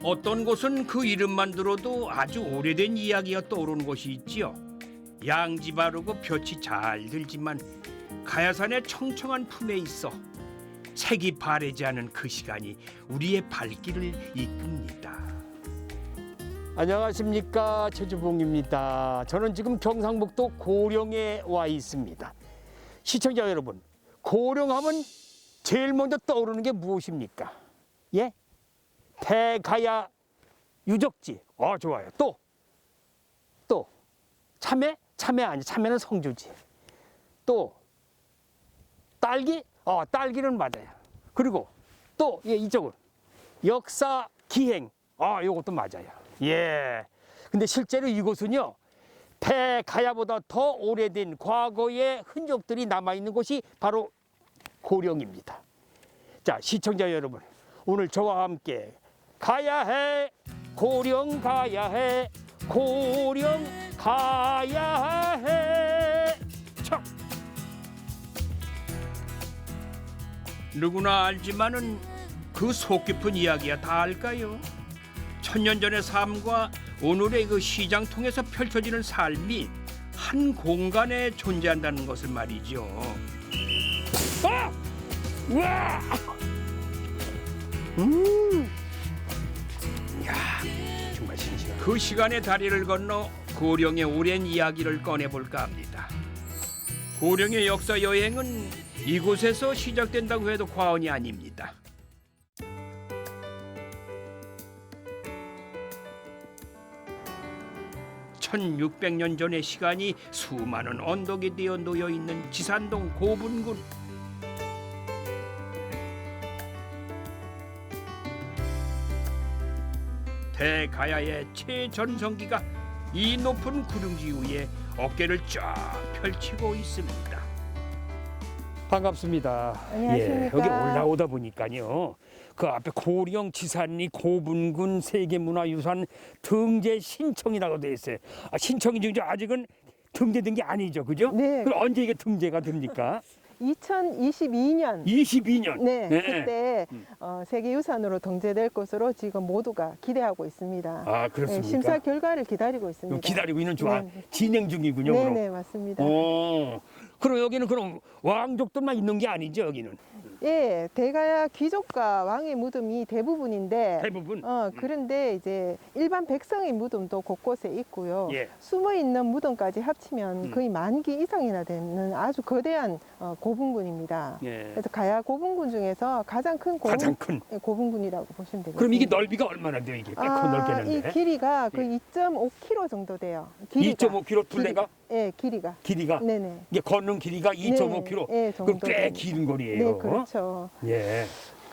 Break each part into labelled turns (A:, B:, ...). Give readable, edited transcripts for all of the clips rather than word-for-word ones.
A: 어떤 곳은 그 이름만 들어도 아주 오래된 이야기가 떠오르는 곳이 있지요. 양지 바르고 볕이 잘 들지만 가야산의 청청한 품에 있어 색이 바래지 않은 그 시간이 우리의 발길을 이끕니다.
B: 안녕하십니까, 최주봉입니다. 저는 지금 경상북도 고령에 와 있습니다. 시청자 여러분, 고령하면 제일 먼저 떠오르는 게 무엇입니까? 예? 대가야 유적지. 좋아요. 또 참외? 참외 아니, 참외는 성주지. 또 딸기? 딸기는 맞아요. 그리고 또 이쪽은 역사 기행. 요것도 맞아요. 예. 근데 실제로 이곳은요, 대가야보다 더 오래된 과거의 흔적들이 남아있는 곳이 바로 고령입니다. 자, 시청자 여러분, 오늘 저와 함께 가야해, 고령 가야해, 고령 가야해. 참.
A: 누구나 알지만은 그 속 깊은 이야기야 다 알까요? 천년 전의 삶과 오늘의 그 시장 통해서 펼쳐지는 삶이 한 공간에 존재한다는 것을 말이죠.
B: 와! 야, 정말 신기해.
A: 그 시간의 다리를 건너 고령의 오랜 이야기를 꺼내볼까 합니다. 고령의 역사 여행은 이곳에서 시작된다고 해도 과언이 아닙니다. 1600년 전의 시간이 수많은 언덕에 되어 놓여있는 지산동 고분군. 대가야의 최전성기가 이 높은 구릉지 위에 어깨를 쫙 펼치고 있습니다.
B: 반갑습니다.
C: 안녕하십니까.
B: 여기 올라오다 보니까요, 그 앞에 고령 지산리 고분군 세계문화유산 등재 신청이라고 돼 있어요. 신청이 중에 아직은 등재된 게 아니죠, 그죠?
C: 네.
B: 그럼 언제 이게 등재가 됩니까?
C: 2022년
B: 22년.
C: 네, 그때 세계유산으로 등재될 것으로 지금 모두가 기대하고 있습니다.
B: 그렇습니까?
C: 심사 결과를 기다리고 있습니다.
B: 기다리고 있는
C: 네.
B: 진행 중이군요.
C: 네,
B: 그럼.
C: 네, 맞습니다.
B: 그럼 여기는 그럼 왕족들만 있는 게 아니죠, 여기는?
C: 예, 대가야 귀족과 왕의 무덤이 대부분인데
B: 대부분.
C: 그런데 이제 일반 백성의 무덤도 곳곳에 있고요.
B: 예.
C: 숨어 있는 무덤까지 합치면 거의 10,000기 이상이나 되는 아주 거대한 고분군입니다.
B: 예.
C: 그래서 가야 고분군 중에서 가장 큰
B: 가장 큰.
C: 고분군이라고 보시면 되겠습니다.
B: 그럼 이게 넓이가 얼마나 돼요, 이게? 꽤 넓겠는데.
C: 이 길이가 거의 2.5km 정도 돼요. 길이가.
B: 2.5km 둘레가?
C: 예, 길이가.
B: 길이가?
C: 네네.
B: 이게 걷는 길이가 2.5km.
C: 네,
B: 그럼
C: 정도
B: 꽤
C: 됩니다.
B: 긴 거리예요.
C: 네, 그렇죠.
B: 예.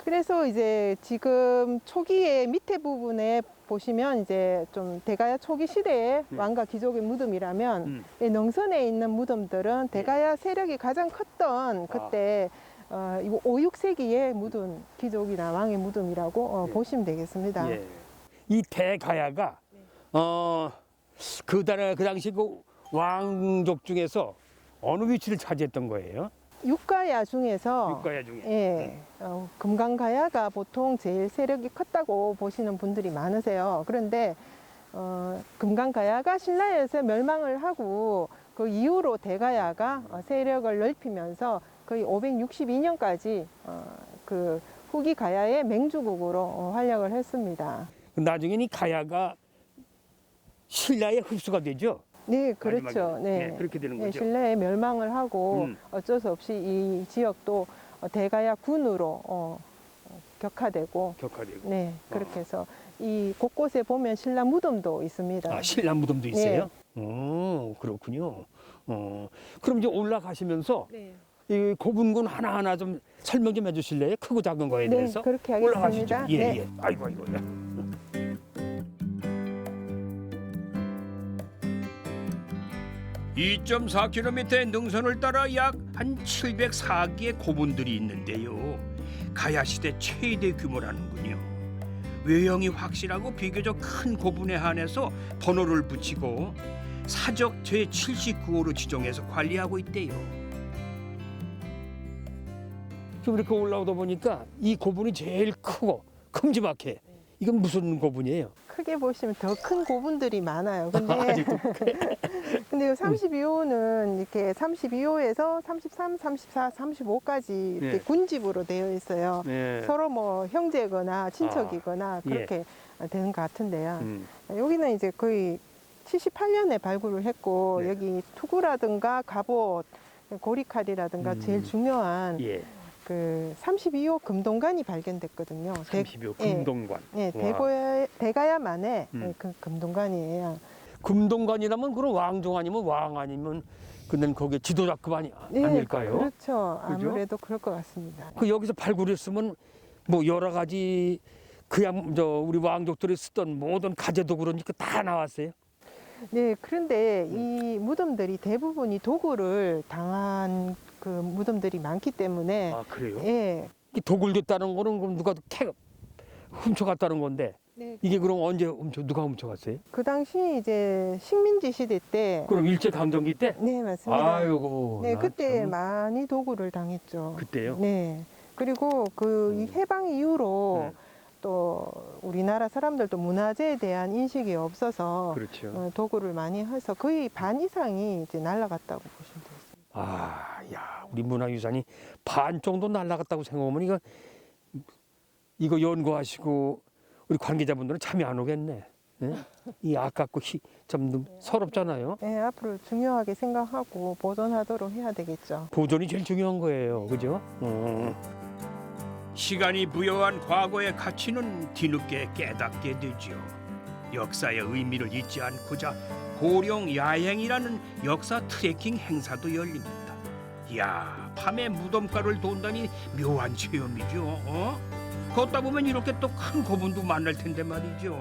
C: 그래서 이제 지금 초기의 밑에 부분에 보시면 이제 좀 대가야 초기 시대의 왕과 귀족의 무덤이라면 이 능선에 있는 무덤들은 대가야 세력이 가장 컸던 그때 이거 5, 6세기의 무덤, 귀족이나 왕의 무덤이라고 보시면 되겠습니다.
B: 예. 이 대가야가 그 당시 그 왕족 중에서 어느 위치를 차지했던 거예요?
C: 육가야 중에서
B: 육가야 중에.
C: 예, 금강가야가 보통 제일 세력이 컸다고 보시는 분들이 많으세요. 그런데 금강가야가 신라에서 멸망을 하고 그 이후로 대가야가 세력을 넓히면서 거의 562년까지 그 후기 가야의 맹주국으로 활약을 했습니다.
B: 나중에는 이 가야가 신라에 흡수가 되죠.
C: 네, 그렇죠.
B: 마지막에.
C: 네,
B: 네, 그렇게 되는 거죠.
C: 신라에 멸망을 하고 어쩔 수 없이 이 지역도 대가야 군으로 격화되고, 네, 그렇게 해서 이 곳곳에 보면 신라 무덤도 있습니다.
B: 신라 무덤도 있어요? 그렇군요. 그럼 이제 올라가시면서
C: 네.
B: 이 고분군 하나하나 좀 설명 좀 해주실래요? 크고 작은 거에
C: 네,
B: 대해서?
C: 그렇게 하겠습니다.
B: 올라가시죠. 예,
C: 네.
B: 예. 아이고.
A: 2.4km의 능선을 따라 약 한 704기의 고분들이 있는데요. 가야시대 최대 규모라는군요. 외형이 확실하고 비교적 큰 고분에 한해서 번호를 붙이고 사적 제79호로 지정해서 관리하고 있대요.
B: 지금 이렇게 올라오다 보니까 이 고분이 제일 크고 큼지막해. 이건 무슨 고분이에요?
C: 크게 보시면 더 큰 고분들이 많아요. 근데
B: 아직도
C: 근데 32호는 이렇게 32호에서 33, 34, 35까지 이렇게
B: 네.
C: 군집으로 되어 있어요.
B: 네.
C: 서로 뭐 형제거나 친척이거나
B: 예.
C: 그렇게 되는 것 같은데요.
B: 음.
C: 여기는 이제 거의 78년에 발굴을 했고
B: 네.
C: 여기 투구라든가 갑옷, 고리칼이라든가 제일 중요한
B: 예.
C: 그 32호 금동관이 발견됐거든요.
B: 32호 금동관.
C: 네,
B: 와.
C: 대가야만의 그 금동관이에요.
B: 금동관이라면 그럼 왕종 아니면 왕 아니면 근데 거기에 지도자급 아닐까요?
C: 그렇죠. 아무래도 그럴 것 같습니다.
B: 그 여기서 발굴했으면 뭐 여러 가지 그냥 우리 왕족들이 쓰던 모든 가재도 그러니까 다 나왔어요.
C: 네, 그런데 이 무덤들이 대부분이 도굴을 당한 그 무덤들이 많기 때문에
B: 아 그래요?
C: 예.
B: 이 도굴됐다는 거는 그럼 누가 훔쳐갔다는 건데
C: 네,
B: 이게 그럼 언제 누가 훔쳐갔어요?
C: 그 당시 이제 식민지 시대 때
B: 그럼 일제 강점기 때?
C: 네, 맞습니다.
B: 아이고.
C: 네,
B: 나
C: 그때
B: 참.
C: 많이 도굴을 당했죠.
B: 그때요?
C: 네. 그리고 그 이 해방 이후로 또 우리나라 사람들도 문화재에 대한 인식이 없어서
B: 그렇죠.
C: 도굴을 많이 해서 거의 반 이상이 이제 날아갔다고 보시면 되겠습니다.
B: 아, 야, 우리 문화유산이 반 정도 날아갔다고 생각하면 이거 연구하시고 우리 관계자분들은 잠이 안 오겠네. 예? 이 아깝고 좀 서럽잖아요.
C: 네, 앞으로 중요하게 생각하고 보존하도록 해야 되겠죠.
B: 보존이 제일 중요한 거예요, 그죠?
A: 시간이 부여한 과거의 가치는 뒤늦게 깨닫게 되지요. 역사의 의미를 잊지 않고자 고령 야행이라는 역사 트레킹 행사도 열립니다. 이야, 밤에 무덤가를 돈다니 묘한 체험이죠. 걷다 보면 이렇게 또 큰 고분도 만날 텐데 말이죠.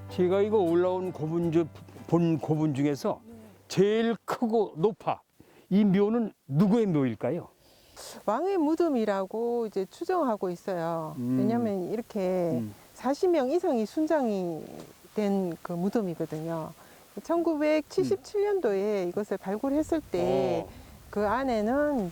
B: 제가 이거 올라온 본 고분 중에서 제일 크고 높아. 이 묘는 누구의 묘일까요?
C: 왕의 무덤이라고 이제 추정하고 있어요. 왜냐하면 이렇게 40명 이상이 순장이 된 그 무덤이거든요. 1977년도에 이것을 발굴했을 때 그 안에는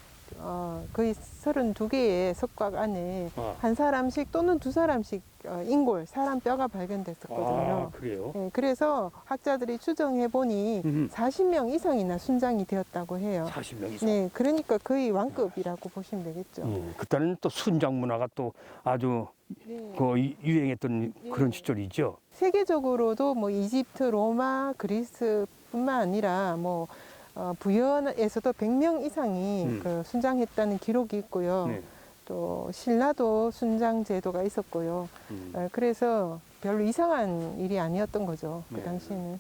C: 거의 32개의 석곽 안에 한 사람씩 또는 두 사람씩 인골, 사람 뼈가 발견됐었거든요.
B: 아, 그래요?
C: 네, 그래서 학자들이 추정해 보니 40명 이상이나 순장이 되었다고 해요.
B: 40명 이상.
C: 네, 그러니까 거의 왕급이라고 보시면 되겠죠.
B: 그때는 또 순장 문화가 또 아주
C: 네.
B: 유행했던 그런 시절이죠.
C: 세계적으로도 뭐 이집트, 로마, 그리스뿐만 아니라 뭐 부여에서도 100명 이상이 그 순장했다는 기록이 있고요.
B: 네.
C: 또 신라도 순장 제도가 있었고요. 그래서 별로 이상한 일이 아니었던 거죠. 그
B: 네.
C: 당시에는.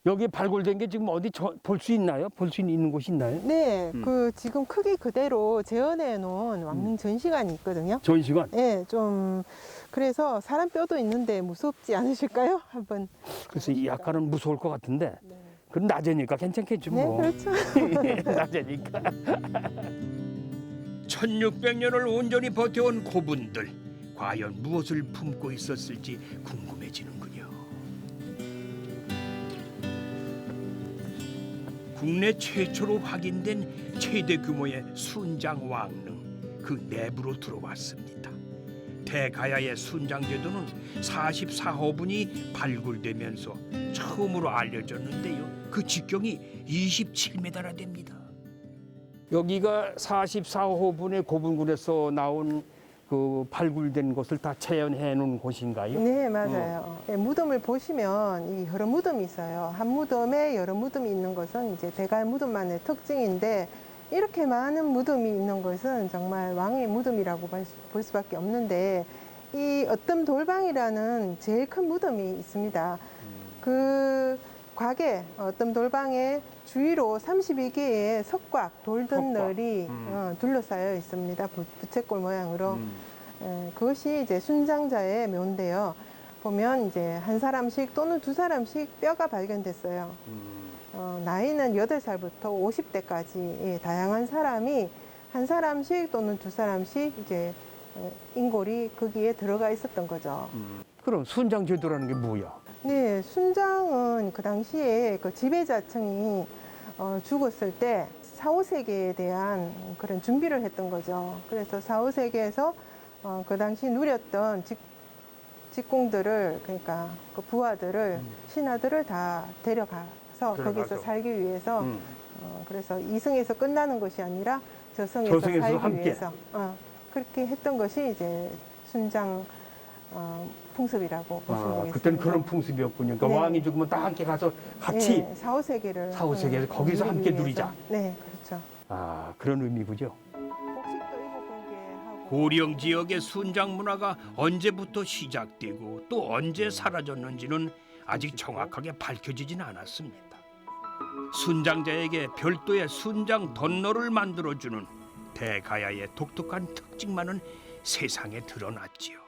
B: 여기 발굴된 게 지금 어디 볼 수 있나요? 볼 수 있는 곳이 있나요?
C: 네, 그 지금 크기 그대로 재현해 놓은 왕릉 전시관이 있거든요.
B: 전시관.
C: 네, 좀 그래서 사람 뼈도 있는데 무섭지 않으실까요? 한번.
B: 그래서 약간은 무서울 것 같은데
C: 네,
B: 그건 낮에니까 괜찮겠죠
C: 네
B: 뭐.
C: 그렇죠.
B: 낮에니까.
A: 1600년을 온전히 버텨온 고분들, 과연 무엇을 품고 있었을지 궁금해지는군요. 국내 최초로 확인된 최대 규모의 순장 왕릉, 그 내부로 들어왔습니다. 대가야의 순장 제도는 44호분이 발굴되면서 처음으로 알려졌는데요. 그 직경이 27m나 됩니다.
B: 여기가 44호분의 고분군에서 나온 그 발굴된 것을 다 재현해 놓은 곳인가요?
C: 네, 맞아요. 네, 무덤을 보시면 이 여러 무덤이 있어요. 한 무덤에 여러 무덤이 있는 것은 이제 대가야 무덤만의 특징인데 이렇게 많은 무덤이 있는 것은 정말 왕의 무덤이라고 볼 수밖에 없는데 이 어뜸 돌방이라는 제일 큰 무덤이 있습니다. 그 곽에 어뜸 돌방에 주위로 32개의 석곽, 돌든널이 둘러싸여 있습니다. 부채꼴 모양으로. 그것이 이제 순장자의 묘인데요. 보면 이제 한 사람씩 또는 두 사람씩 뼈가 발견됐어요. 나이는 8살부터 50대까지 다양한 사람이 한 사람씩 또는 두 사람씩 이제 인골이 거기에 들어가 있었던 거죠.
B: 그럼 순장 제도라는 게 뭐야?
C: 네, 순장은 그 당시에 그 지배자층이 죽었을 때 사후세계에 대한 그런 준비를 했던 거죠. 그래서 사후세계에서 그 당시 누렸던 직공들을 그러니까 그 부하들을 신하들을 다 데려가서 거기서 살기 위해서 그래서 이승에서 끝나는 것이 아니라 저승에서 살기
B: 함께.
C: 위해서 그렇게 했던 것이 이제 순장 풍습이라고 보시면 되겠습니다.
B: 그때는 그런 풍습이었군요. 그러니까
C: 네.
B: 왕이 죽으면 다 함께 가서 같이
C: 네, 사후세계를
B: 거기서 함께
C: 누리기
B: 누리자.
C: 위해서. 네, 그렇죠.
B: 그런 의미군요.
C: 복식도 입어보게 하고
A: 고령 지역의 순장 문화가 언제부터 시작되고 또 언제 사라졌는지는 아직 정확하게 밝혀지진 않았습니다. 순장자에게 별도의 순장 덧노를 만들어주는 대가야의 독특한 특징만은 세상에 드러났지요.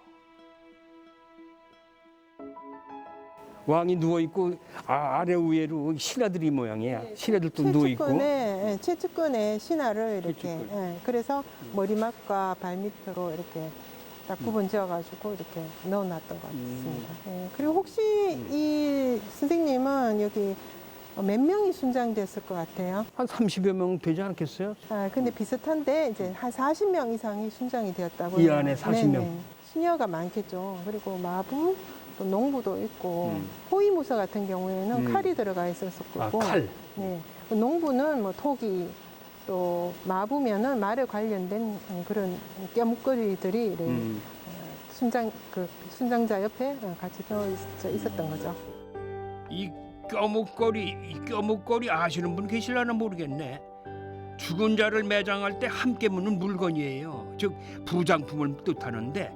B: 왕이 누워 있고 아래 위로 신하들이 모양이야. 신하들도 누워 있고.
C: 최측근에 신하를 이렇게
B: 최측근.
C: 그래서 머리맡과 발밑으로 이렇게 딱 구분 지어가지고 이렇게 넣어놨던 것 같습니다. 그리고 혹시 이 선생님은 여기 몇 명이 순장됐을 것 같아요?
B: 한 30여 명 되지 않겠어요?
C: 근데 비슷한데 이제 한 40명 이상이 순장이 되었다고
B: 이
C: 해요.
B: 안에 40명.
C: 네네. 시녀가 많겠죠. 그리고 마부, 또 농부도 있고 호위무사 같은 경우에는 칼이 들어가 있었었고,
B: 칼.
C: 네. 농부는 뭐 토기, 또 마부면은 말에 관련된 그런 껴묵거리들이 순장자 옆에 같이 넣어 있었던 거죠.
A: 이 껴묵거리 아시는 분 계실려나 모르겠네. 죽은 자를 매장할 때 함께 묻는 물건이에요. 즉 부장품을 뜻하는데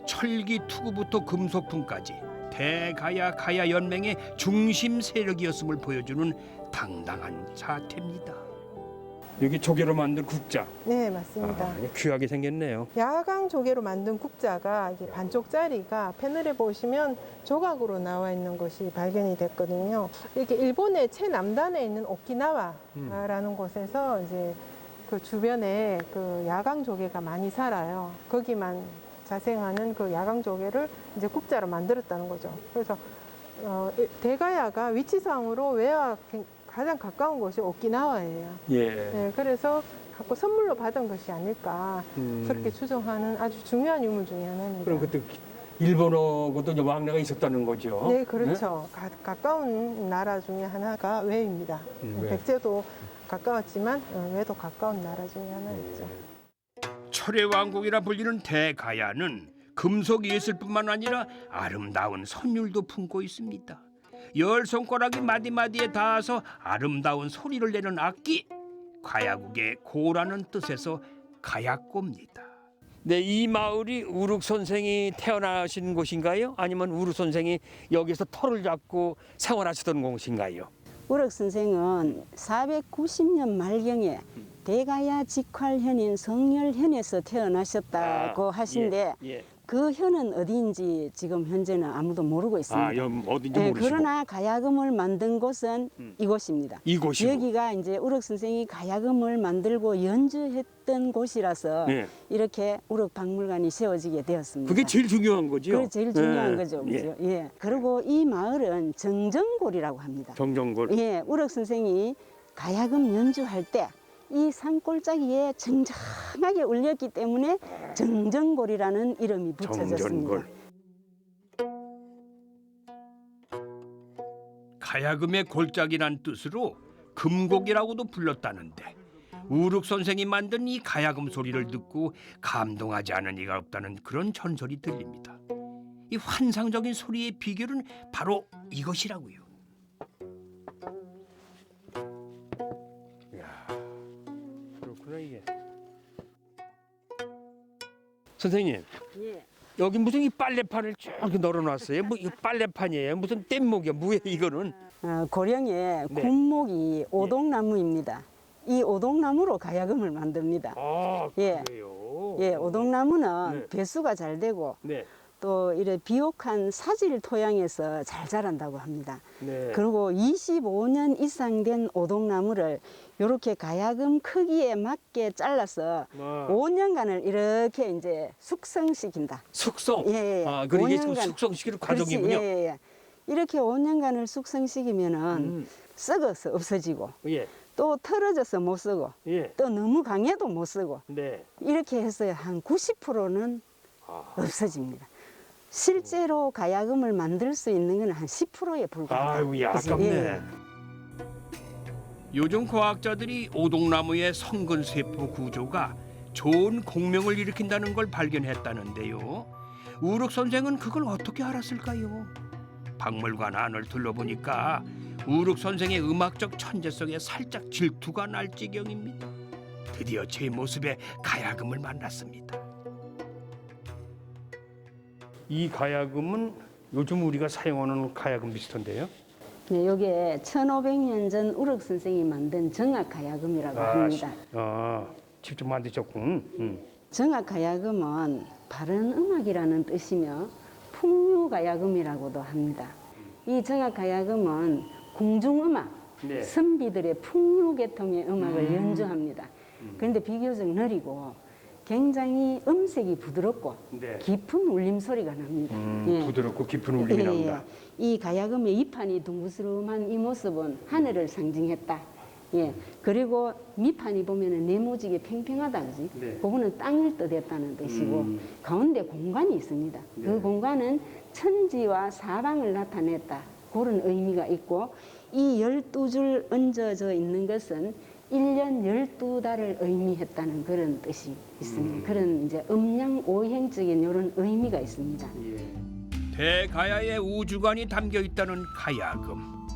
A: 철기 투구부터 금속품까지 대가야 연맹의 중심 세력이었음을 보여주는 당당한 사태입니다.
B: 여기 조개로 만든 국자.
C: 네, 맞습니다.
B: 귀하게 생겼네요.
C: 야광 조개로 만든 국자가 이게 반쪽짜리가 패널에 보시면 조각으로 나와 있는 것이 발견이 됐거든요. 이렇게 일본의 최남단에 있는 오키나와라는 곳에서 이제 그 주변에 그 야광 조개가 많이 살아요. 거기만 자생하는 그 야광 조개를 이제 국자로 만들었다는 거죠. 그래서 대가야가 위치상으로 외와 가장 가까운 곳이 오키나와예요. 네, 그래서 갖고 선물로 받은 것이 아닐까 그렇게 추정하는 아주 중요한 유물 중에 하나입니다.
B: 그럼 그때 일본어고도 왕래가 있었다는 거죠?
C: 네, 그렇죠. 가까운 나라 중에 하나가 외입니다.
B: 외.
C: 백제도 가까웠지만 외도 가까운 나라 중에 하나였죠.
A: 철의 왕국이라 불리는 대가야는 금속 예술뿐만 아니라 아름다운 선율도 품고 있습니다. 10손가락이 마디마디에 닿아서 아름다운 소리를 내는 악기, 가야국의 고라는 뜻에서 가야꼬입니다.
B: 네, 이 마을이 우륵 선생이 태어나신 곳인가요? 아니면 우륵 선생이 여기서 터를 잡고 생활하시던 곳인가요?
D: 우륵 선생은 490년 말경에 대가야 직활현인 성열현에서 태어나셨다고 하신데 그 현은 어디인지 지금 현재는 아무도 모르고 있습니다.
B: 어딘지 모르시고.
D: 그러나 가야금을 만든 곳은 이곳입니다.
B: 이곳이고.
D: 여기가 이제 우륵 선생이 가야금을 만들고 연주했던 곳이라서 이렇게 우륵 박물관이 세워지게 되었습니다.
B: 그게 제일 중요한 거죠?
D: 그게 제일 중요한 거죠. 그죠? 예. 그리고 이 마을은 정정골이라고 합니다.
B: 정정골.
D: 예, 우륵 선생이 가야금 연주할 때 이 산골짜기에 정정하게 울렸기 때문에 정정골이라는 이름이 붙여졌습니다.
B: 정정골.
A: 가야금의 골짜기란 뜻으로 금곡이라고도 불렀다는데 우륵 선생이 만든 이 가야금 소리를 듣고 감동하지 않은 이가 없다는 그런 전설이 들립니다. 이 환상적인 소리의 비결은 바로 이것이라고요.
B: 그렇구나 이게. 선생님,
D: 예.
B: 여기 무슨 이 빨래판을 쭉 널어놨어요? 뭐 이 빨래판이에요? 무슨 뗏목이야? 뭐야 이거는?
D: 고령의
B: 네.
D: 군목이 오동나무입니다. 이 오동나무로 가야금을 만듭니다. 예.
B: 그래요?
D: 예, 오동나무는
B: 네.
D: 배수가 잘 되고
B: 네.
D: 또 이래 비옥한 사질 토양에서 잘 자란다고 합니다.
B: 네.
D: 그리고 25년 이상 된 오동나무를 이렇게 가야금 크기에 맞게 잘라서 5년간을 이렇게 이제 숙성시킨다.
B: 숙성.
D: 예, 예.
B: 그리고 이게
D: 5년간.
B: 숙성시키는
D: 그렇지,
B: 과정이군요.
D: 예, 예. 이렇게 5년간을 숙성시키면은 썩어서 없어지고
B: 예.
D: 또 털어져서 못 쓰고
B: 예.
D: 또 너무 강해도 못 쓰고
B: 네.
D: 이렇게 해서 한 90%는 없어집니다. 실제로 가야금을 만들 수 있는 건 한 10%에 불과하다.
B: 아이고, 야,
D: 그래서,
B: 아깝네.
D: 예.
A: 요즘 과학자들이 오동나무의 성근세포 구조가 좋은 공명을 일으킨다는 걸 발견했다는데요. 우륵 선생은 그걸 어떻게 알았을까요? 박물관 안을 둘러보니까 우륵 선생의 음악적 천재성에 살짝 질투가 날 지경입니다. 드디어 제 모습에 가야금을 만났습니다.
B: 이 가야금은 요즘 우리가 사용하는 가야금 비슷한데요.
D: 네, 이게 1500년 전 우륵 선생이 만든 정악 가야금이라고 합니다.
B: 직접 만드셨군.
D: 정악 가야금은 바른 음악이라는 뜻이며 풍류 가야금이라고도 합니다. 이 정악 가야금은 궁중음악,
B: 네.
D: 선비들의 풍류 계통의 음악을 연주합니다. 그런데 비교적 느리고 굉장히 음색이 부드럽고
B: 네.
D: 깊은 울림 소리가 납니다. 예.
B: 부드럽고 깊은 울림이 나온다.
D: 이 가야금의 이판이 둥그스름한 이 모습은 하늘을 상징했다. 예. 그리고 밑판이 보면은 네모지게 팽팽하다, 그지?
B: 네.
D: 그거는 땅을 뜻했다는 뜻이고 가운데 공간이 있습니다.
B: 네.
D: 그 공간은 천지와 사방을 나타냈다. 그런 의미가 있고 이 12줄 얹어져 있는 것은 1년 12달을 의미했다는 그런 뜻이 있습니다. 그런 이제 음양 오행적인 이런 의미가 있습니다.
A: 대가야의 우주관이 담겨 있다는 가야금.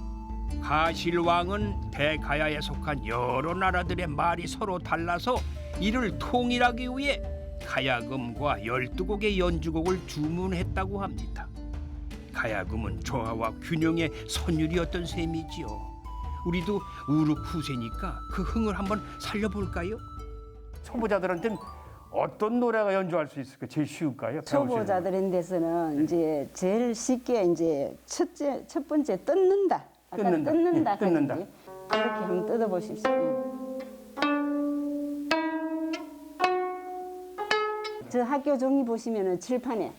A: 가실왕은 대가야에 속한 여러 나라들의 말이 서로 달라서 이를 통일하기 위해 가야금과 12곡의 연주곡을 주문했다고 합니다. 가야금은 조화와 균형의 선율이었던 셈이지요. 우리도 우륵 후세니까 그 흥을 한번 살려볼까요?
B: 초보자들한테는 어떤 노래가 연주할 수 있을까? 제일 쉬울까요?
D: 초보자들인 데서는 이제 제일 쉽게 이제 첫 번째 뜯는다. 아까
B: 뜯는다.
D: 뜯는다.
B: 예, 뜯는다.
D: 하는데 이렇게 한번 뜯어보십시오. 저 학교 종이 보시면은 칠판에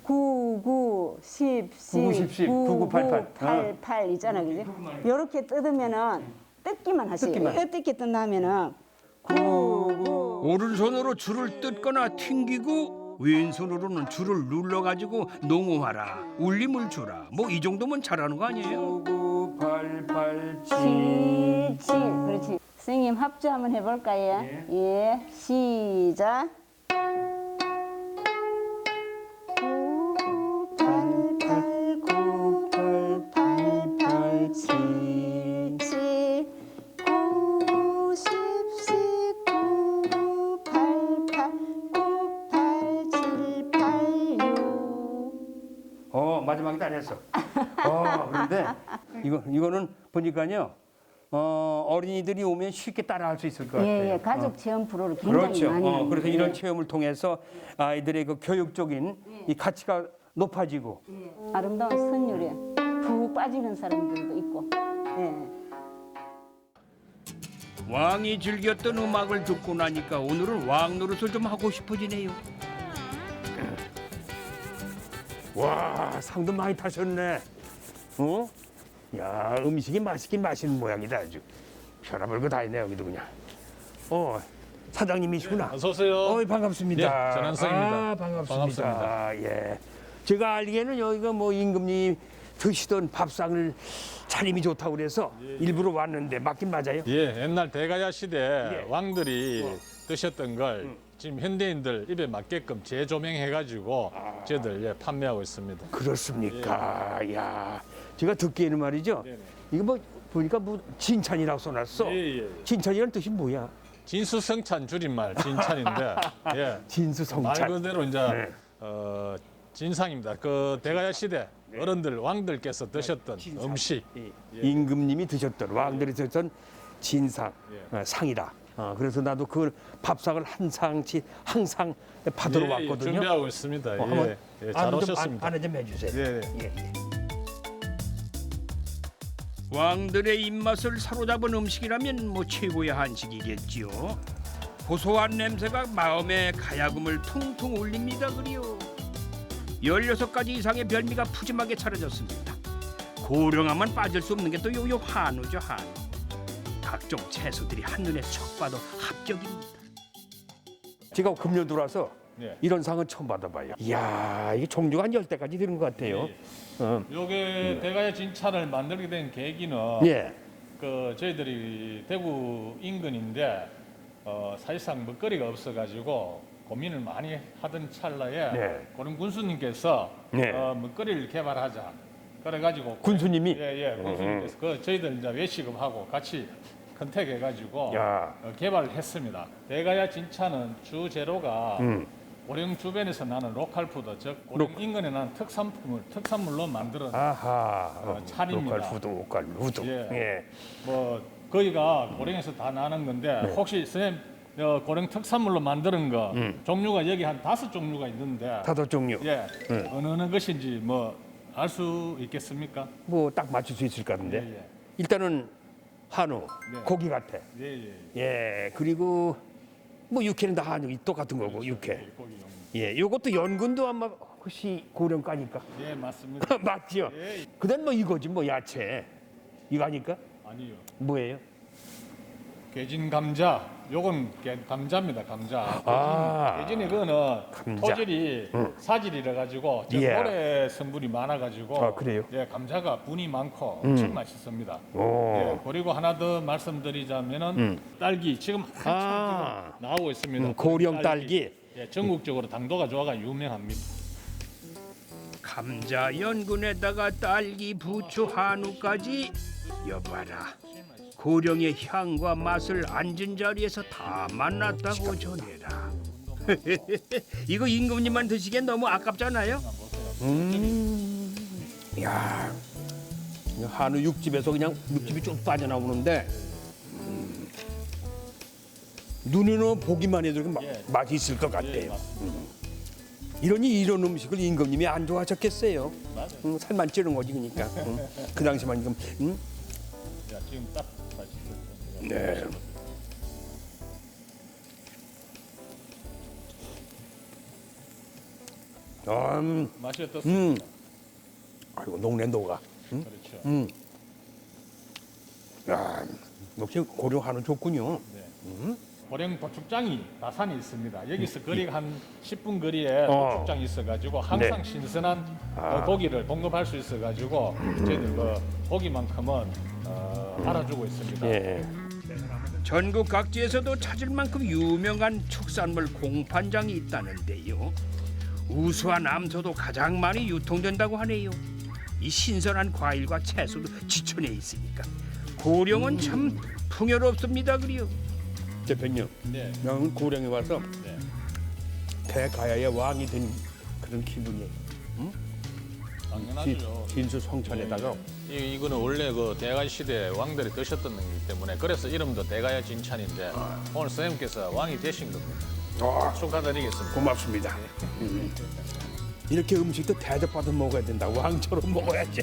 D: 9, 9, 10,
B: 9, 10, 10, 9, 9, 8, 8.
D: 8, 8 있잖아, 그지? 요렇게 뜯으면은 뜯기만 하세요.
B: 뜯기만.
D: 뜯기 뜯나면은 9, 9.
A: 오른손으로 줄을 뜯거나 튕기고 왼손으로는 줄을 눌러가지고 농음하라, 울림을 주라. 뭐 이 정도면 잘하는 거 아니에요?
B: 9, 8, 8, 7.
D: 7, 7. 그렇지. 선생님 합주 한번 해볼까요? 예. 시작. 9, 8, 8, 9, 8, 8, 7, 7, 9, 10, 10, 9, 8, 8, 9, 8, 7, 8, 6.
B: 마지막에 다 했어. 그런데 이거는 보니까요. 어린이들이 오면 쉽게 따라할 수 있을 것 같아요.
D: 예, 가족 체험 프로를 굉장히
B: 그렇죠.
D: 많이 합니다.
B: 그래서
D: 예.
B: 이런 체험을 통해서 아이들의 그 교육적인 이 가치가 높아지고
D: 아름다운 선율에 푹 빠지는 사람들도 있고. 예.
A: 왕이 즐겼던 음악을 듣고 나니까 오늘은 왕 노릇을 좀 하고 싶어지네요.
B: 와, 상도 많이 타셨네. 야, 음식이 맛있긴 맛있는 모양이다 아주. 별의별 거 다 있네 여기도 그냥. 사장님이시구나.
E: 어서 오세요.
B: 반갑습니다.
E: 네, 전한석입니다.
B: 반갑습니다. 예. 제가 알기에는 여기가 뭐 임금님 드시던 밥상을 차림이 좋다고 그래서 일부러 왔는데 맞긴 맞아요?
E: 예, 옛날 대가야 시대
B: 예.
E: 왕들이 드셨던 걸 지금 현대인들 입에 맞게끔 재조명해가지고 저희들 판매하고 있습니다.
B: 그렇습니까? 야, 제가 듣기에는 말이죠.
E: 네네.
B: 이거 뭐 보니까 뭐 진찬이라고 써놨어.
E: 예.
B: 진찬이라는 뜻이 뭐야?
E: 진수성찬 줄임말 진찬인데 예. 말
B: 진수성찬.
E: 그대로 이제
B: 네.
E: 진상입니다. 그 대가야 시대 어른들 왕들께서 드셨던
B: 진상.
E: 음식.
B: 임금님이 드셨던 왕들이 드셨던 진상 상이다. 그래서 나도 그 밥상을 한 상치 항상 받으러 왔거든요.
E: 준비하고 있습니다.
B: 한번
E: 잘 오셨습니다.
B: 안내 좀 해주세요.
E: 예.
B: 예.
A: 왕들의 입맛을 사로잡은 음식이라면 뭐 최고의 한식이겠지요. 고소한 냄새가 마음의 가야금을 퉁퉁 울립니다. 그리요. 16가지 이상의 별미가 푸짐하게 차려졌습니다. 고령하면 빠질 수 없는 게 또 요 한우죠, 한우. 각종 채소들이 한눈에 척 봐도 합격입니다.
B: 제가 금년 들어와서
E: 네.
B: 이런 상은 처음 받아봐요. 이야, 이게 종류가 한 10대까지 되는 것 같아요.
E: 요게 대가야 진찬을 만들게 된 계기는
B: 예.
E: 그 저희들이 대구 인근인데 사실상 먹거리가 없어가지고 고민을 많이 하던 찰나에
B: 네.
E: 고령 군수님께서
B: 네.
E: 먹거리를 개발하자. 그래가지고
B: 군수님이?
E: 예예 군수님께서 그 저희들 이제 외식업하고 같이 컨택해가지고
B: 야.
E: 개발을 했습니다. 대가야 진차는 주 재료가 고령 주변에서 나는 로컬 푸드, 즉 고령 인근에 나는 특산물로 만들어
B: 아하.
E: 차립니다.
B: 로컬 푸드.
E: 예.
B: 예.
E: 뭐 거기가 고령에서 다 나는 건데
B: 네.
E: 혹시 선생님 고령 특산물로 만드는 거 종류가 여기 한 5종류가 있는데
B: 5종류.
E: 예 어느 것인지 뭐 알 수 있겠습니까?
B: 뭐 딱 맞출 수 있을 것 같은데.
E: 예,
B: 일단은 한우,
E: 네.
B: 고기 같아.
E: 예.
B: 예. 그리고 뭐 육회는 다 한우 똑같은 거고 육회.
E: 고기 종류.
B: 예. 요것도 연근도 아마 혹시 고령가니까.
E: 예 맞습니다.
B: 맞죠?
E: 예
B: 그다음 뭐 이거지 뭐 야채. 이거 아니까?
E: 아니요.
B: 뭐예요?
E: 개진 감자, 요건 감자입니다. 감자.
B: 아.
E: 개진이 그거는
B: 감자.
E: 토질이 사질이라 가지고
B: 예.
E: 모래 성분이 많아 가지고
B: 아, 그래요?
E: 예, 감자가 분이 많고 엄청 맛있습니다.
B: 오.
E: 예, 그리고 하나 더 말씀드리자면은 딸기 지금 한참
B: 아.
E: 지금 나오고 있습니다.
B: 고령 딸기.
E: 예, 전국적으로 당도가 좋아가 유명합니다.
A: 감자 연근에다가 딸기, 부추, 한우까지 여봐라. 고령의 향과 맛을 앉은 자리에서 다 만났다고 전해라. 이거 임금님만 드시기엔 너무 아깝잖아요.
B: 야. 한우 육즙에서 그냥 육즙이 쭉 빠져나오는데 눈으로 보기만 해도 이렇게
E: 예.
B: 맛이 있을 것
E: 예,
B: 같아요.
E: 맞습니다.
B: 이러니 이런 음식을 임금님이 안 좋아하셨겠어요.
E: 맞아요.
B: 살만 찌는 거지 그러니까. 그 당시만 지금.
E: 자, 지금 딱 맛있었죠.
B: 네.
E: 맛이 어떻습니까?
B: 아이고 녹네 녹아.
E: 그렇죠.
B: 야, 역시 고령 한우 좋군요.
E: 네. 고령 도축장이 다산이 있습니다. 여기서 거리가 한 10분 거리에
B: 어.
E: 도축장이 있어가지고 항상
B: 네.
E: 신선한 고기를 공급할 수 있어가지고 저희들 그 고기만큼은 알아주고 있습니다.
B: 예.
A: 전국 각지에서도 찾을 만큼 유명한 축산물 공판장이 있다는데요. 우수한 암소도 가장 많이 유통된다고 하네요. 이 신선한 과일과 채소도 지천에 있으니까 고령은 참 풍요롭습니다. 그리요.
B: 대표님,
E: 네.
B: 나는 고령에 와서
E: 네.
B: 대가야의 왕이 된 그런 기분이에요.
E: 당연하죠.
B: 진수 성찬에다가
E: 이거는 원래 그 대가야 시대 왕들이 드셨던 거기 때문에 그래서 이름도 대가야 진찬인데 오늘 선생님께서 왕이 되신 겁니다. 축하드리겠습니다.
B: 고맙습니다. 이렇게 음식도 대접받아 먹어야 된다. 왕처럼 먹어야지.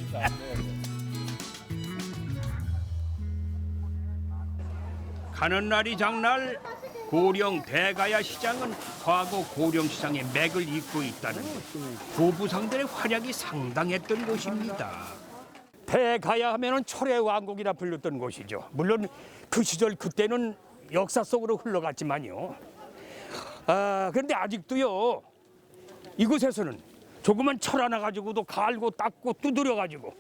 A: 가는 날이 장날 고령 대가야 시장은 과거 고령 시장의 맥을 잇고 있다는 고부상들의 활약이 상당했던 곳입니다.
B: 대가야 하면은 철의 왕국이라 불렸던 곳이죠. 물론 그 시절 그때는 역사 속으로 흘러갔지만요. 그런데 아직도요. 이곳에서는 조그만 철 하나 가지고도 갈고 닦고 두드려 가지고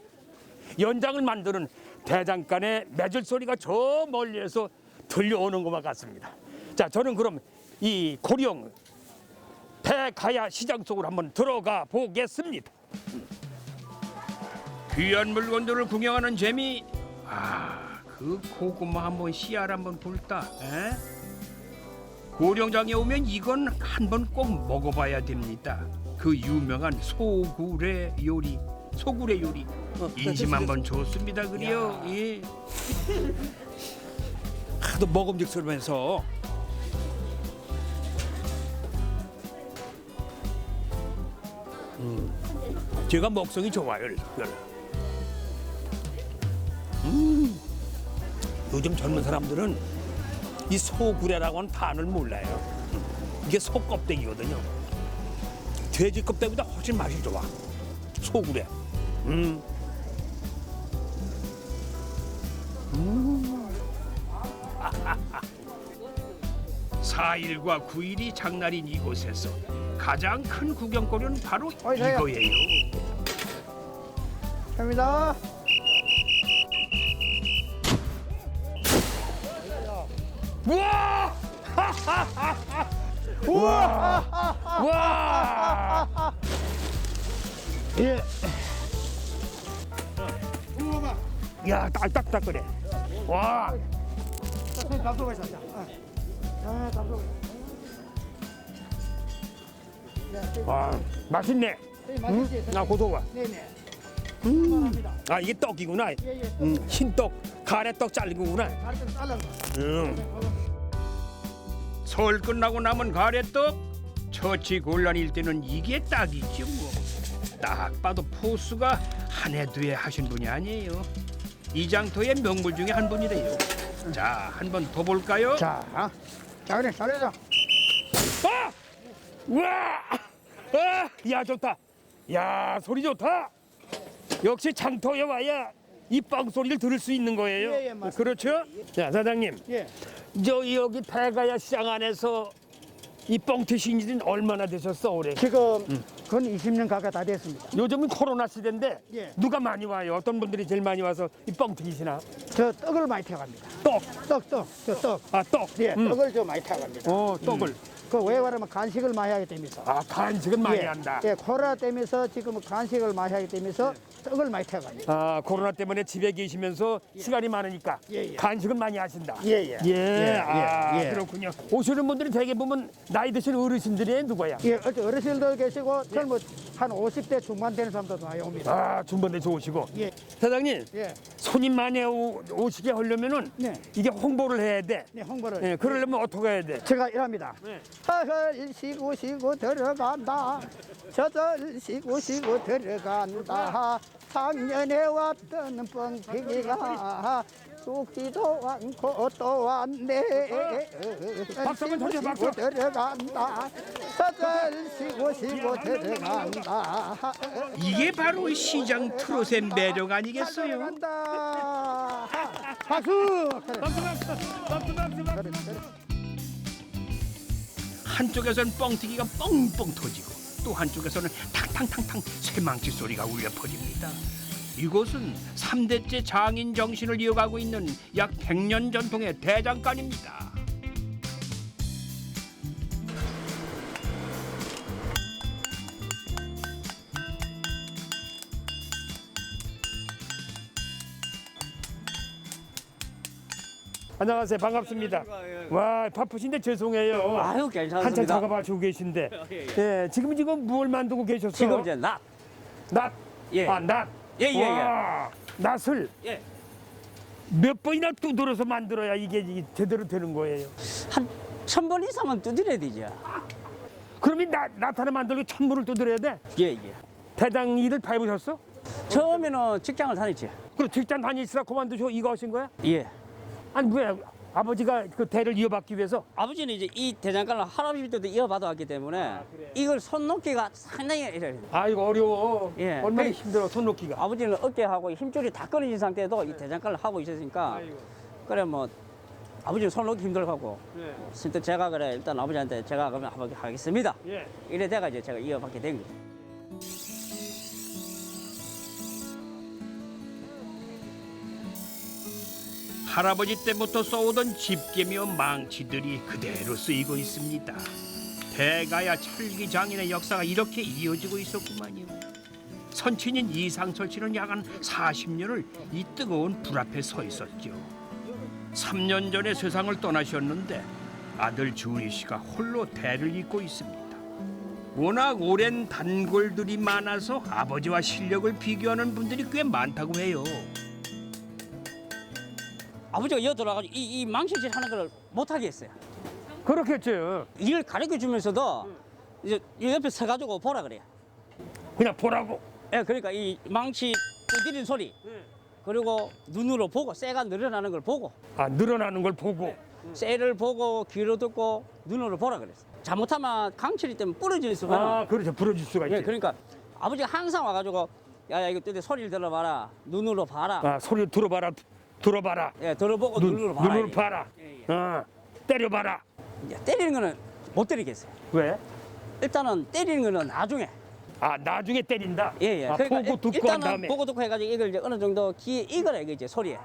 B: 연장을 만드는 대장간의 매질 소리가 저 멀리에서 들려오는 것만 같습니다. 자, 저는 그럼 이 고령 대가야 시장 속으로 한번 들어가 보겠습니다.
A: 귀한 물건들을 구경하는 재미. 그 고구마 한번 씨알 한번 볼다. 에? 고령장에 오면 이건 한번 꼭 먹어봐야 됩니다. 그 유명한 소굴의 요리. 인심 한번 좋습니다. 그리요. 예.
B: 하도 먹음직스러면서 제가 먹성이 좋아요. 요즘 젊은 사람들은 이 소구레라고 하는 단어를 몰라요. 이게 소 껍데기거든요. 돼지 껍데기보다 훨씬 맛이 좋아. 소구레.
A: 4일과 9일이 장날인 이곳에서 가장 큰 구경거리는 바로
F: 저야.
A: 이거예요.
F: 갑니다.
B: 우와! 우와! 우와!
F: 예.
B: 야, 딱딱거려. 와!
F: 손 잡수고 있어. 아, 잡수고.
B: 와, 맛있네. 나 고소가.
F: 네네.
B: 아, 이게 떡이구나.
F: 예예.
B: 흰떡, 가래떡 잘린 거구나.
F: 가르쳐 잘라서.
A: 설 끝나고 남은 가래떡 처치곤란일 때는 이게 딱이죠 뭐. 딱 봐도 포스가 한 해 두 해 하신 분이 아니에요. 이장터의 명물 중에 한 분이래요. 자, 한 번 더 볼까요?
F: 자, 자 그래 잘해줘.
B: 아! 우와! 아! 야, 좋다. 야, 소리 좋다. 역시 장터에 와야 이 빵 소리를 들을 수 있는 거예요.
F: 예, 예, 맞습니다.
B: 그렇죠? 자, 사장님.
F: 예.
B: 저 여기 대가야 시장 안에서 이 뻥 트신 지는 얼마나 되셨어, 올해?
F: 지금 건 20년 가까이 다 됐습니다.
B: 요즘은 코로나 시대인데
F: 예.
B: 누가 많이 와요? 어떤 분들이 제일 많이 와서 이 뻥 트시나?
F: 저 떡을 많이 태갑니다.
B: 떡.
F: 저 떡.
B: 아, 떡.
F: 예, 떡을 좀 많이 태갑니다.
B: 떡을.
F: 그 왜 그러면 간식을 많이 하게 되면서.
B: 아, 간식은 많이
F: 예,
B: 한다.
F: 예, 코로나 때면서 지금 간식을 많이 하게 되면서 떡을 많이 태갑니다.
B: 아, 코로나 때문에 집에 계시면서 시간이 많으니까
F: 예, 예.
B: 간식은 많이 하신다.
F: 예, 예.
B: 아,
F: 예.
B: 그렇군요. 오시는 분들이 대개 보면 나이 드신 어르신들이 누구야?
F: 예, 어르신들 계시고 젊은 한 50대 중반 되는 사람들도 많이 옵니다.
B: 아, 중반대 좋으시고.
F: 예,
B: 사장님,
F: 예,
B: 손님 많이 오시게 하려면은
F: 네.
B: 이게 홍보를 해야 돼.
F: 네, 홍보를.
B: 예, 그러려면 어떻게 해야 돼?
F: 제가 이랍니다.
B: 네.
F: 허허 쉬고 쉬고 들어간다. 저절 쉬고 쉬고 들어간다. 작년에 왔던 뻥튀기가 죽지도 않고 또 왔네.
B: 박수 한번 쳐줘, 박수.
F: 쉬고 들어간다. 저절 쉬고 쉬고 들어간다.
A: 이게 바로 시장 트롯의 매력 아니겠어요?
F: 들어간다. 박수.
A: 한쪽에서는 뻥튀기가 뻥뻥 터지고 또 한쪽에서는 탕탕탕탕 쇠망치 소리가 울려 퍼집니다. 이곳은 3대째 장인 정신을 이어가고 있는 약 100년 전통의 대장간입니다.
B: 안녕하세요. 반갑습니다. 와, 바쁘신데 죄송해요.
G: 아유, 괜찮습니다.
B: 한참 작업하시고 계신데. 예, 지금 뭘 만들고 계셨어요?
G: 지금 이제 낫.
B: 낫.
G: 예.
B: 아, 낫.
G: 예, 예, 예.
B: 와, 낫을
G: 예.
B: 몇 번이나 두드려서 만들어야 이게 제대로 되는 거예요.
G: 한 1000번 이상은 두드려야 되죠.
B: 그러면 낫 하나 만들고 1000번을 두드려야 돼?
G: 예, 예.
B: 대장 일을 다 해보셨어?
G: 처음에는 직장을 다녔죠.
B: 그럼 직장 다니시다 그만두시고 이거 하신 거야?
G: 예.
B: 아니 왜 아버지가 그 대를 이어받기 위해서?
G: 아버지는 이제 이 대장간을 할아버지 때도 이어받아 왔기 때문에 이걸 손 놓기가 상당히 이래요.
B: 아 이거 어려워.
G: 예.
B: 얼마나 힘들어 손 놓기가.
G: 아버지는 어깨하고 힘줄이 다 끊어진 상태에도 이 대장간을 하고 있으니까 그래 뭐 아버지는 손 놓기 힘들고
B: 예.
G: 실제 제가 그래 일단 아버지한테 제가 그러면 한번 하겠습니다.
B: 예.
G: 이래 돼가 이제 제가 이어받게 된 거죠.
A: 할아버지 때부터 써오던 집게며 망치들이 그대로 쓰이고 있습니다. 대가야 철기 장인의 역사가 이렇게 이어지고 있었구만요. 선친인 이상철 씨는 약 한 40년을 이 뜨거운 불 앞에 서 있었죠. 3년 전에 세상을 떠나셨는데 아들 주은이 씨가 홀로 대를 잇고 있습니다. 워낙 오랜 단골들이 많아서 아버지와 실력을 비교하는 분들이 꽤 많다고 해요.
G: 아버지가 이어 들어와가지고 이 망치질 하는 걸 못하게 했어요.
B: 그렇겠죠.
G: 이걸 가르쳐 주면서도 이제 이 옆에 서가지고 보라 그래요.
B: 그냥 보라고.
G: 예, 그러니까 이 망치 두드리는 소리 그리고 눈으로 보고 쇠가 늘어나는 걸 보고
B: 아 늘어나는 걸 보고.
G: 쇠를 보고 귀로 듣고 눈으로 보라 그랬어요. 잘못하면 강철이 때문에 부러질 수가 있어요.
B: 아 그렇죠. 부러질 수가 있지.
G: 예, 그러니까 아버지가 항상 와가지고 야 이거 뜨대 소리를 들어봐라 눈으로 봐라.
B: 아 소리 들어봐라. 들어봐라.
G: 예, 들어보고 눈으로 봐라.
B: 눈으로 봐라.
G: 예, 예.
B: 때려봐라.
G: 예, 때리는 거는 못 때리겠어요.
B: 왜?
G: 일단은 때리는 거는 나중에.
B: 아 나중에 때린다.
G: 예, 예.
B: 아,
G: 그러니까
B: 보고 듣고
G: 일단은
B: 한 다음에.
G: 보고 듣고 해가지고 이걸 이제 어느 정도 귀에 익어라 이거지 소리에.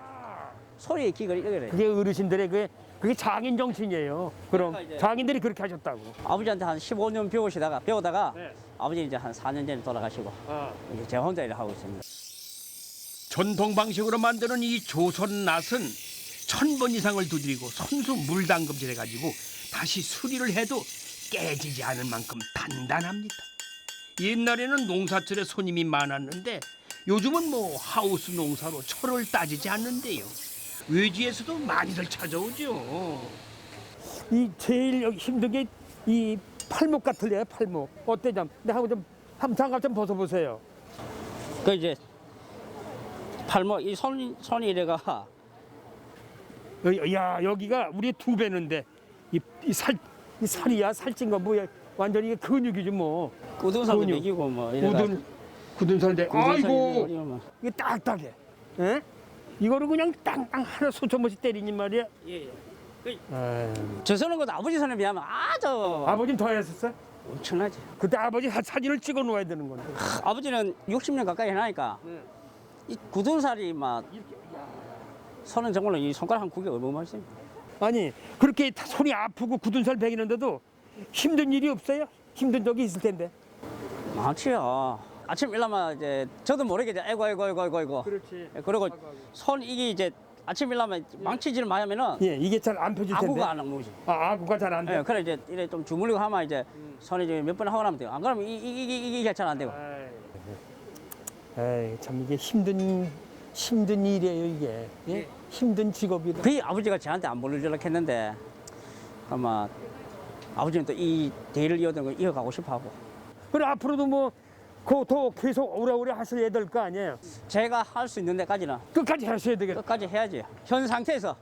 G: 소리에 귀를 익어라.
B: 그게 어르신들의 그게 장인 정신이에요. 그럼
G: 그러니까 이제-
B: 장인들이 그렇게 하셨다고.
G: 아버지한테 한 15년 배우다가
B: 네.
G: 아버지 이제 한 4년 전에 돌아가시고 이제 제 혼자 일을 하고 있습니다.
A: 전통 방식으로 만드는 이 조선 낫은 1000번 이상을 두드리고 손수 물담금질 해가지고 다시 수리를 해도 깨지지 않을 만큼 단단합니다. 옛날에는 농사철에 손님이 많았는데 요즘은 뭐 하우스 농사로 철을 따지지 않는데요. 외지에서도 많이들 찾아오죠.
B: 이 제일 여기 힘든 게 이 팔목 같을래요, 팔목. 어때냐? 내가 한번 장갑 좀 벗어보세요.
G: 그 이제 팔목 이 손이 이래가
B: 야 여기가 우리 2배는데 이 살이야 살찐 거 뭐야 완전히 이게 근육이지 뭐.
G: 굳은살도
B: 근육.
G: 먹이고 뭐 이래가
B: 굳은 살인데 아이고
G: 이거 뭐.
B: 이게 딱딱해. 에? 이거를 그냥 땅땅 하나 수천번씩 때리니 말이야.
G: 예.
B: 아유,
G: 저 서는 것도 아버지 손에 비하면 아주
B: 아버지는 더 했었어?
G: 엄청나지.
B: 그때 아버지 사진을 찍어 놓아야 되는 건데.
G: 아버지는 60년 가까이 해나니까 이 굳은살이 막 손은 정말로 이 손가락 한 9개 어마어마하십니다.
B: 아니 그렇게 다 손이 아프고 굳은 살 베기는데도 힘든 일이 없어요? 힘든 적이 있을 텐데.
G: 많지요. 아침 일어나면 이제 저도 모르게 이제 아이고.
B: 그렇지.
G: 그리고 손 이게 이제 아침 일어나면 망치질을 많이 하면은
B: 예, 이게 잘 안 펴질 텐데.
G: 아구가 안 나오지.
B: 아, 아구가 잘 안 돼.
G: 예, 그래 이제 이래 좀 주물리고 하면 이제 손이 몇 번 하고 나면 돼요. 안 그러면 이게 잘 안 되고.
B: 에이, 참 이게 힘든 일이에요 이게. 예? 힘든 직업이다.
G: 거의 아버지가 저한테 안 보내주려고 했는데 아마 아버지는 또 이 대를 이어던 걸 이어가고 싶어하고
B: 그래 앞으로도 뭐 그더 계속 오래오래 하셔야 될 거 아니에요.
G: 제가 할 수 있는 데까지는
B: 끝까지 하셔야 되겠다.
G: 끝까지 해야지. 현 상태에서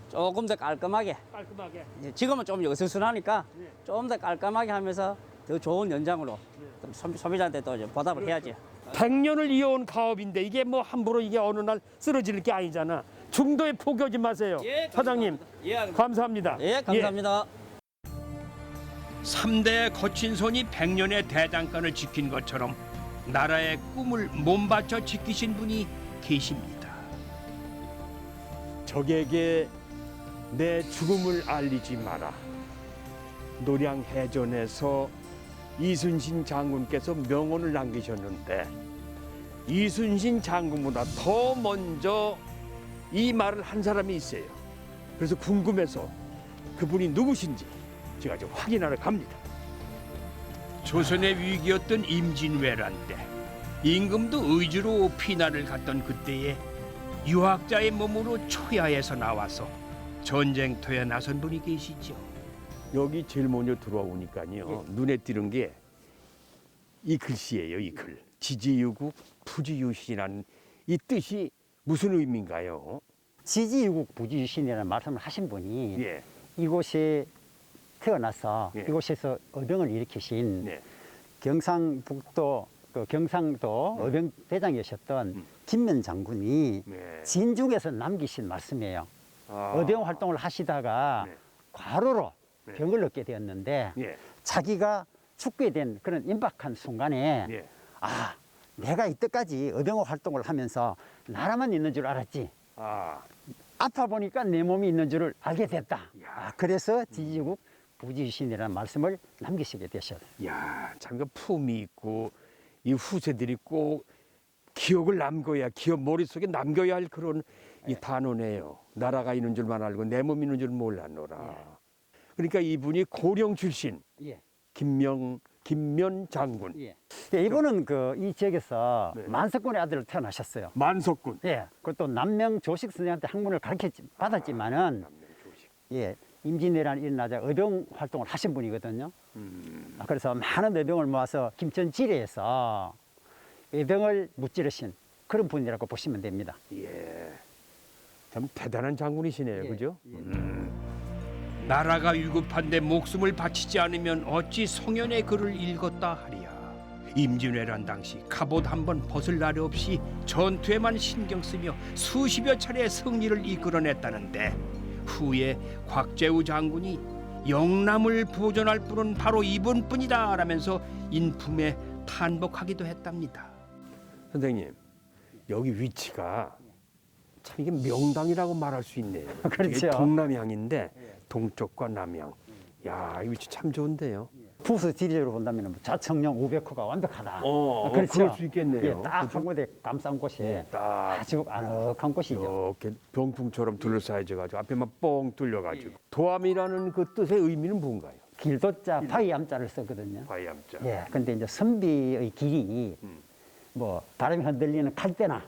G: 조금 더 깔끔하게.
B: 깔끔하게.
G: 이제 지금은 좀 어수선하니까 좀 더 깔끔하게 하면서 더 좋은 연장으로 소비자한테 또 이제 보답을 해야지.
B: 100년을 이어온 가업인데 이게 뭐 함부로 이게 어느 날 쓰러질 게 아니잖아. 중도에 포기하지 마세요.
G: 예,
B: 사장님 감사합니다.
G: 예, 감사합니다.
A: 3대 거친 손이 100년의 대장간을 지킨 것처럼 나라의 꿈을 몸바쳐 지키신 분이 계십니다.
B: 적에게 내 죽음을 알리지 마라. 노량해전에서 이순신 장군께서 명언을 남기셨는데 이순신 장군보다 더 먼저 이 말을 한 사람이 있어요. 그래서 궁금해서 그분이 누구신지 제가 좀 확인하러 갑니다.
A: 조선의 위기였던 임진왜란 때 임금도 의주로 피난을 갔던 그때에 유학자의 몸으로 초야에서 나와서 전쟁터에 나선 분이 계시죠.
B: 여기 제일 먼저 들어오니까요. 눈에 띄는 게 이 글씨예요. 이 글. 지지유국 부지유신이라는 이 뜻이 무슨 의미인가요?
H: 지지유국 부지유신이라는 말씀을 하신 분이
B: 예.
H: 이곳에 태어나서
B: 예.
H: 이곳에서 의병을 일으키신
B: 네.
H: 경상북도 경상도 의병 대장이셨던 김면 장군이
B: 네.
H: 진중에서 남기신 말씀이에요.
B: 아.
H: 의병 활동을 하시다가
B: 네.
H: 과로로
B: 네.
H: 병을 얻게 되었는데
B: 예.
H: 자기가 죽게 된 그런 임박한 순간에
B: 예.
H: 아, 내가 이때까지 의병 활동을 하면서 나라만 있는 줄 알았지.
B: 아.
H: 아파 보니까 내 몸이 있는 줄을 알게 됐다. 그래서 지지국 부지유신이라는 말씀을 남기시게 되셨어요.
B: 야, 참 그 품이 있고 이 후세들이 꼭 기억을 남겨야 기억 머릿속에 남겨야 할 그런 이 단어네요. 나라가 있는 줄만 알고 내 몸 있는 줄 몰랐노라. 그러니까 이분이 고령 출신
H: 예.
B: 김면 장군.
H: 예. 이분은 이 지역에서
B: 네.
H: 만석군의 아들로 태어나셨어요.
B: 만석군.
H: 예. 그것도 남명 조식 선생한테 학문을 받았지만은 예. 임진왜란이 일어나자 의병 활동을 하신 분이거든요. 그래서 많은 의병을 모아서 김천지례에서 의병을 무찌르신 그런 분이라고 보시면 됩니다.
B: 예. 참 대단한 장군이시네요.
H: 예.
B: 그죠?
A: 나라가 위급한데 목숨을 바치지 않으면 어찌 송연의 글을 읽었다 하리야. 임진왜란 당시 갑옷 한 번 벗을 날이 없이 전투에만 신경 쓰며 수십여 차례 승리를 이끌어냈다는데 후에 곽재우 장군이 영남을 보존할 분은 바로 이분뿐이다라면서 인품에 탄복하기도 했답니다.
B: 선생님, 여기 위치가 참 이게 명당이라고 말할 수 있네요.
H: 그렇죠.
B: 이게 동남향인데 동쪽과 남향. 야, 이 위치 참 좋은데요.
H: 부수 지리적으로 본다면 좌청령 500호가 완벽하다.
B: 그럴 수 있겠네요.
H: 예, 딱 한 군데 감싼 곳이
B: 딱
H: 아주 아늑한 곳이죠.
B: 이렇게 병풍처럼 둘러싸여져 가지고 앞에만 뻥 뚫려 가지고 도암이라는 그 뜻의 의미는 뭔가요?
H: 길도자 바위암자를 쓰거든요.
B: 바위암자.
H: 예, 근데 이제 선비의 길이 뭐 바람이 흔들리는 칼대나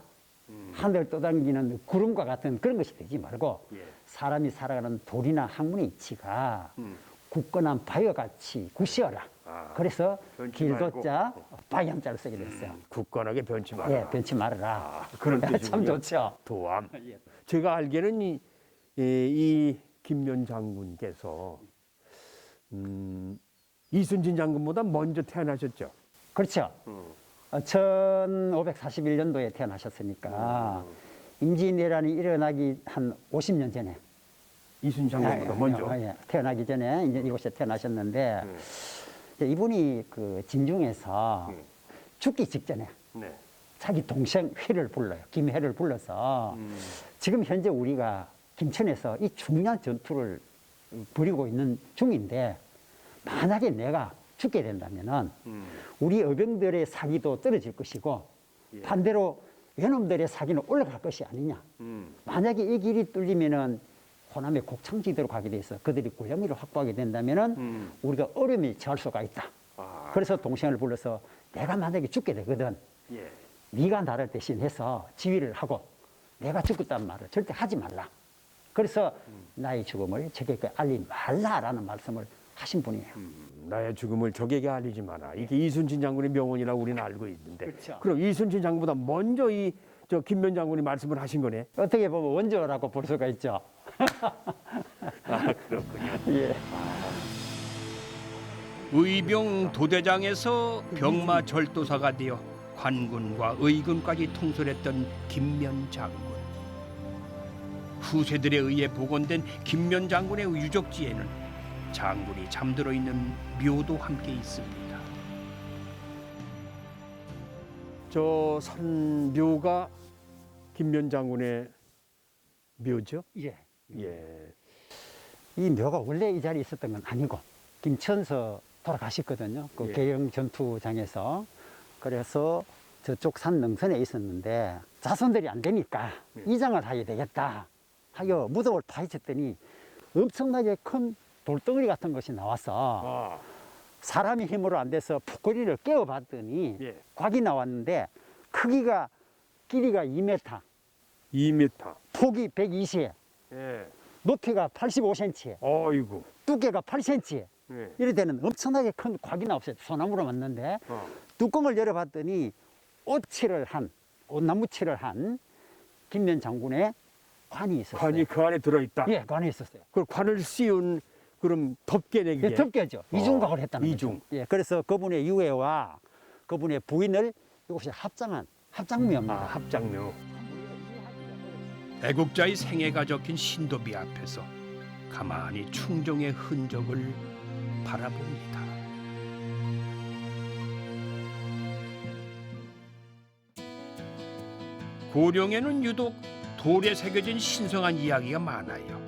H: 하늘 떠당기는 구름과 같은 그런 것이 되지 말고
B: 예.
H: 사람이 살아가는 돌이나 학문의 이치가 굳건한 바위와 같이 굳시어라. 그래서
B: 변치
H: 길도자 바위암자를 쓰게 됐어요.
B: 굳건하게 변치 마라.
H: 예, 변치 말아라.
B: 그런 뜻이군요.
H: 참 좋죠.
B: 도암. 제가 알기에는 이 김면 장군께서 이순신 장군보다 먼저 태어나셨죠.
H: 그렇죠. 1541년도에 태어나셨으니까 임진왜란이 일어나기 한 50년 전에
B: 이순신 장군보다 먼저.
H: 태어나기 전에 이제 이곳에 태어나셨는데 이제 이분이 그 진중에서 죽기 직전에
B: 네.
H: 자기 동생 회를 불러요. 김회를 불러서 지금 현재 우리가 김천에서 이 중요한 전투를 벌이고 있는 중인데 만약에 내가 죽게 된다면은 우리 의병들의 사기도 떨어질 것이고 반대로 외놈들의 사기는 올라갈 것이 아니냐. 만약에 이 길이 뚫리면은 호남의 곡창지대로 가게 돼 있어. 그들이 고향미를 확보하게 된다면은 우리가 어려움이 처할 수가 있다. 그래서 동생을 불러서 내가 만약에 죽게 되거든.
B: 예.
H: 네가 나를 대신해서 지휘를 하고 내가 죽었다는 말을 절대 하지 말라. 그래서 나의 죽음을 적에게 알리지 말라라는 말씀을 하신 분이에요.
B: 나의 죽음을 적에게 알리지 마라. 이게 이순신 장군의 명언이라고 우리는 알고 있는데.
H: 그렇죠.
B: 그럼 이순신 장군보다 먼저 저 김면 장군이 말씀을 하신 거네.
H: 어떻게 보면 원조라고 볼 수가 있죠.
B: 아, 그렇군요.
H: 예.
A: 의병 도대장에서 병마 절도사가 되어 관군과 의군까지 통솔했던 김면 장군. 후세들에 의해 복원된 김면 장군의 유적지에는 장군이 잠들어 있는 묘도 함께 있습니다.
B: 저 산묘가 김면 장군의 묘죠?
H: 예.
B: 예.
H: 이 묘가 원래 이 자리에 있었던 건 아니고 김천서 돌아가셨거든요. 그
B: 예.
H: 계영 전투장에서. 그래서 저쪽 산 능선에 있었는데 자손들이 안 되니까 이장을 하게 되겠다 하여 무덤을 파헤쳤더니 엄청나게 큰 돌덩어리 같은 것이 나와서 사람의 힘으로 안 돼서 푹거리를 깨워봤더니
B: 예.
H: 곽이 나왔는데 크기가 길이가 2m,
B: 2m.
H: 폭이 120,
B: 예.
H: 높이가 85cm,
B: 어이구.
H: 두께가 8cm.
B: 예.
H: 이럴 때는 엄청나게 큰 곽이 나왔어요. 소나무로 만드는데 뚜껑을 열어봤더니 옷나무칠을 한 김면 장군의 관이 있었어요.
B: 관이 그 안에 들어있다.
H: 예, 관이 있었어요.
B: 그 관을 씌운 그럼 덮개내기에.
H: 예, 덮개죠. 이중각을 했다는
B: 이중.
H: 거죠. 예, 그래서 그분의 유해와 그분의 부인을 이곳에 합장한 합장묘입니다.
B: 아, 합장묘.
A: 애국자의 생애가 적힌 신도비 앞에서 가만히 충정의 흔적을 바라봅니다. 고령에는 유독 돌에 새겨진 신성한 이야기가 많아요.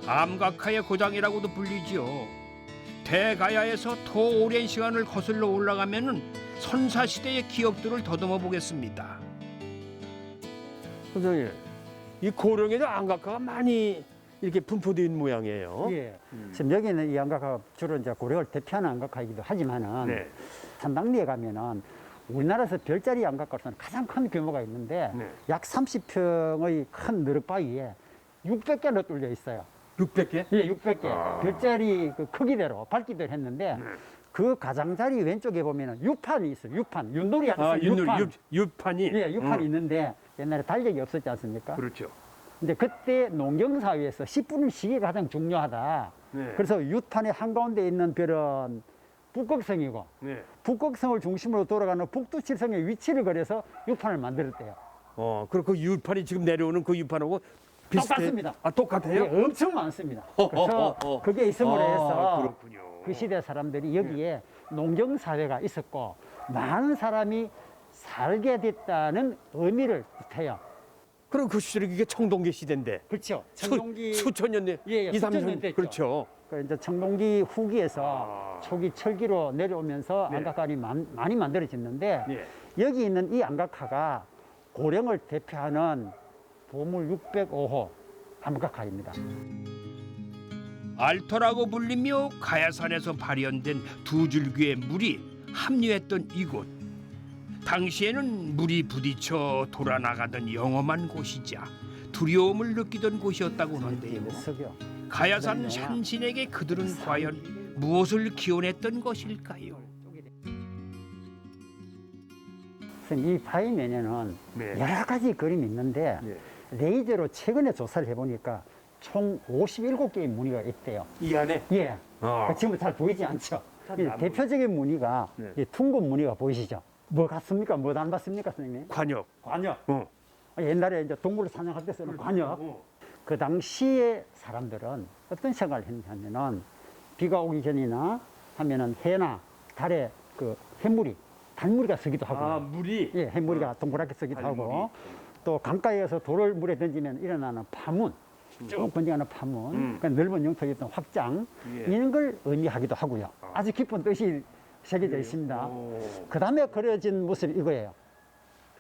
A: 암각하의 고장이라고도 불리지요. 대가야에서 더 오랜 시간을 거슬러 올라가면은 선사시대의 기억들을 더듬어 보겠습니다.
B: 선생님, 이 고령에도 안각화가 많이 이렇게 분포되어 있는 모양이에요.
H: 예. 지금 여기는 이 안각화가 주로 이제 고려를 대표하는 안각화이기도 하지만은
B: 네.
H: 산당리에 가면은 우리나라에서 별자리 안각화로서는 가장 큰 규모가 있는데
B: 네.
H: 약 30평의 큰 너릇바위에 600개나 뚫려 있어요.
B: 600개?
H: 예, 600개.
B: 아.
H: 별자리 그 크기대로 밝기대로 했는데
B: 네.
H: 그 가장자리 왼쪽에 보면은 유판이 있어요. 유판. 윷놀이 하는
B: 아,
H: 유판.
B: 유판이?
H: 예, 유판이 있는데 옛날에 달력이 없었지 않습니까?
B: 그렇죠.
H: 근데 그때 농경사회에서 10분의 시기가 가장 중요하다.
B: 네.
H: 그래서 유탄의 한가운데 있는 별은 북극성이고
B: 네.
H: 북극성을 중심으로 돌아가는 북두칠성의 위치를 그려서 유판을 만들었대요.
B: 그리고 그 유판이 지금 내려오는 그 유판하고
H: 똑같습니다.
B: 아, 똑같아요?
H: 예, 엄청 많습니다. 그래서 그게 있음으로 해서
B: 그렇군요.
H: 그 시대 사람들이 여기에 농경 사회가 있었고 많은 사람이 살게 됐다는 의미를 뜻해요.
B: 그럼 그 시절에 이게 청동기 시대인데.
H: 그렇죠. 청동기
B: 수천 년,
H: 예, 예,
B: 2, 3천
H: 수천 년
B: 년
H: 됐죠.
B: 그렇죠.
H: 그 이제 청동기 후기에서 초기 철기로 내려오면서
B: 네.
H: 안각화가 많이 만들어졌는데
B: 예.
H: 여기 있는 이 안각화가 고령을 대표하는 보물 605호 안각화입니다.
A: 알터라고 불리며 가야산에서 발현된 두 줄기의 물이 합류했던 이곳. 당시에는 물이 부딪혀 돌아나가던 영험한 곳이자 두려움을 느끼던 곳이었다고 하는데요.
H: 석유.
A: 가야산 산신에게 그들은 과연 무엇을 기원했던 것일까요?
H: 선생님, 이 바위면에는
B: 네.
H: 여러 가지 그림이 있는데
B: 네.
H: 레이저로 최근에 조사를 해보니까 총 57개의 무늬가 있대요.
B: 이 안에
H: 예.
B: 어.
H: 지금 잘 보이지 않죠?
B: 잘
H: 이
B: 안
H: 대표적인 무늬가
B: 네.
H: 이 둥근 무늬가 보이시죠? 뭐 같습니까? 뭐 닮았습니까, 선생님?
B: 관역.
H: 관역.
B: 어.
H: 옛날에 이제 동물을 사냥할 때 쓰는 관역. 그 당시에 사람들은 어떤 생각을 했냐면은 비가 오기 전이나 하면은 해나 달에 그 해물이 단무리가 쓰기도 하고
B: 아, 물이
H: 예, 해물이가 동그랗게 쓰기도
B: 달무리.
H: 하고 또 강가에서 돌을 물에 던지면 일어나는 파문 쭉 번져가는 파문 그러니까 넓은 영토의 어떤 확장
B: 예.
H: 이런 걸 의미하기도 하고요. 아주 깊은 뜻이 새겨져 있습니다.
B: 오.
H: 그 다음에 그려진 모습이 이거예요.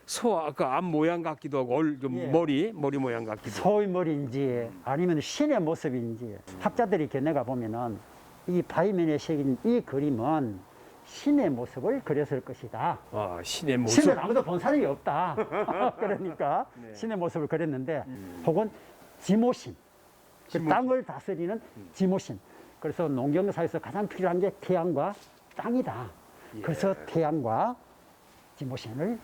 B: 소 아까 앞 모양 같기도 하고 좀
H: 예.
B: 머리 모양 같기도.
H: 소의 머리인지 아니면 신의 모습인지 학자들이 겨내가 보면은 이 바위면에 새긴 이 그림은 신의 모습을 그렸을 것이다.
B: 아, 신의 모습.
H: 신을 아무도 본 사람이 없다. 그러니까
B: 네.
H: 신의 모습을 그렸는데 혹은 지모신, 그 땅을 다스리는 지모신. 그래서 농경사에서 가장 필요한 게 태양과 땅이다.
B: 예.
H: 그래서 태양과 지모신을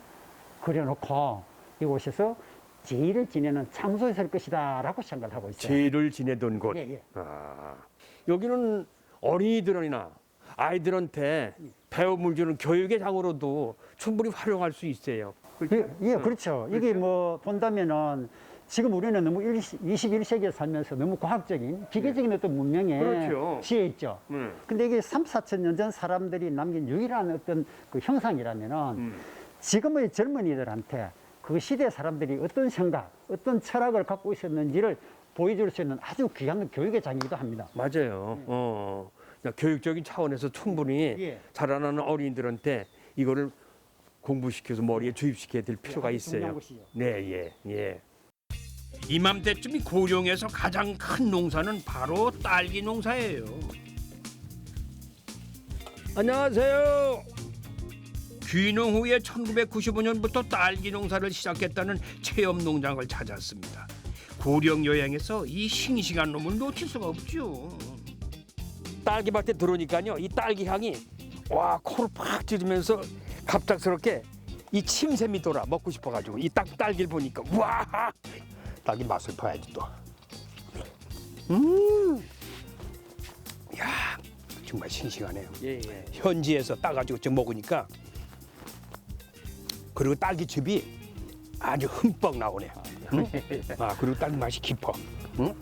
H: 그려놓고 이곳에서 제의를 지내는 장소였을 것이다라고 생각을 하고 있어요.
B: 제를 지내던 곳.
H: 예, 예.
B: 아, 여기는 어린이들이나 아이들한테 배움을 주는 교육의 장으로도 충분히 활용할 수 있어요.
H: 예, 그렇죠. 이게 뭐 본다면은 지금 우리는 너무 21세기에 살면서 너무 과학적인 기계적인 어떤 문명에
B: 그렇죠.
H: 취해 있죠. 근데 이게 3, 4천 년 전 사람들이 남긴 유일한 어떤 그 형상이라면은 지금의 젊은이들한테 그 시대 사람들이 어떤 생각, 어떤 철학을 갖고 있었는지를 보여줄 수 있는 아주 귀한 교육의 장이기도 합니다.
B: 맞아요. 교육적인 차원에서 충분히
H: 예.
B: 자라나는 어린이들한테 이거를 공부시켜서 머리에 주입시켜야 될 필요가
H: 아주 중요한
B: 있어요.
H: 것이죠.
B: 네, 예, 예.
A: 이맘때쯤이 고령에서 가장 큰 농사는 바로 딸기 농사예요.
B: 안녕하세요.
A: 귀농 후에 1995년부터 딸기 농사를 시작했다는 체험 농장을 찾았습니다. 고령 여행에서 이 싱싱한 놈을 놓칠 수가 없죠.
B: 딸기밭에 들어오니까요, 이 딸기 향이 와 코를 팍 찌르면서 갑작스럽게 이 침샘이 돌아 먹고 싶어가지고 이 딸기를 보니까 와 딸기 맛을 봐야지 또.
A: 야, 정말 싱싱하네요.
B: 예, 예.
A: 현지에서 따가지고 좀 먹으니까 그리고 딸기즙이 아주 흠뻑 나오네. 응? 아 그리고 딸기 맛이 깊어. 응?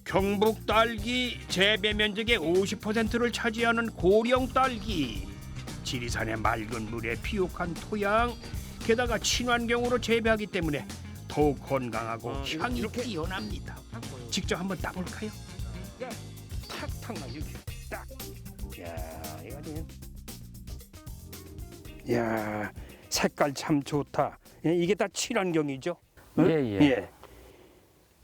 A: 경북 딸기 재배 면적의 50%를 차지하는 고령 딸기. 지리산의 맑은 물에 비옥한 토양, 게다가 친환경으로 재배하기 때문에 더욱 건강하고 향이
B: 이렇게?
A: 뛰어납니다. 직접 한번 따볼까요?
B: 탁탁 나 이렇게 딱. 야 이거 아주. 야 색깔 참 좋다. 예, 이게 다 친환경이죠. 응?
G: 예.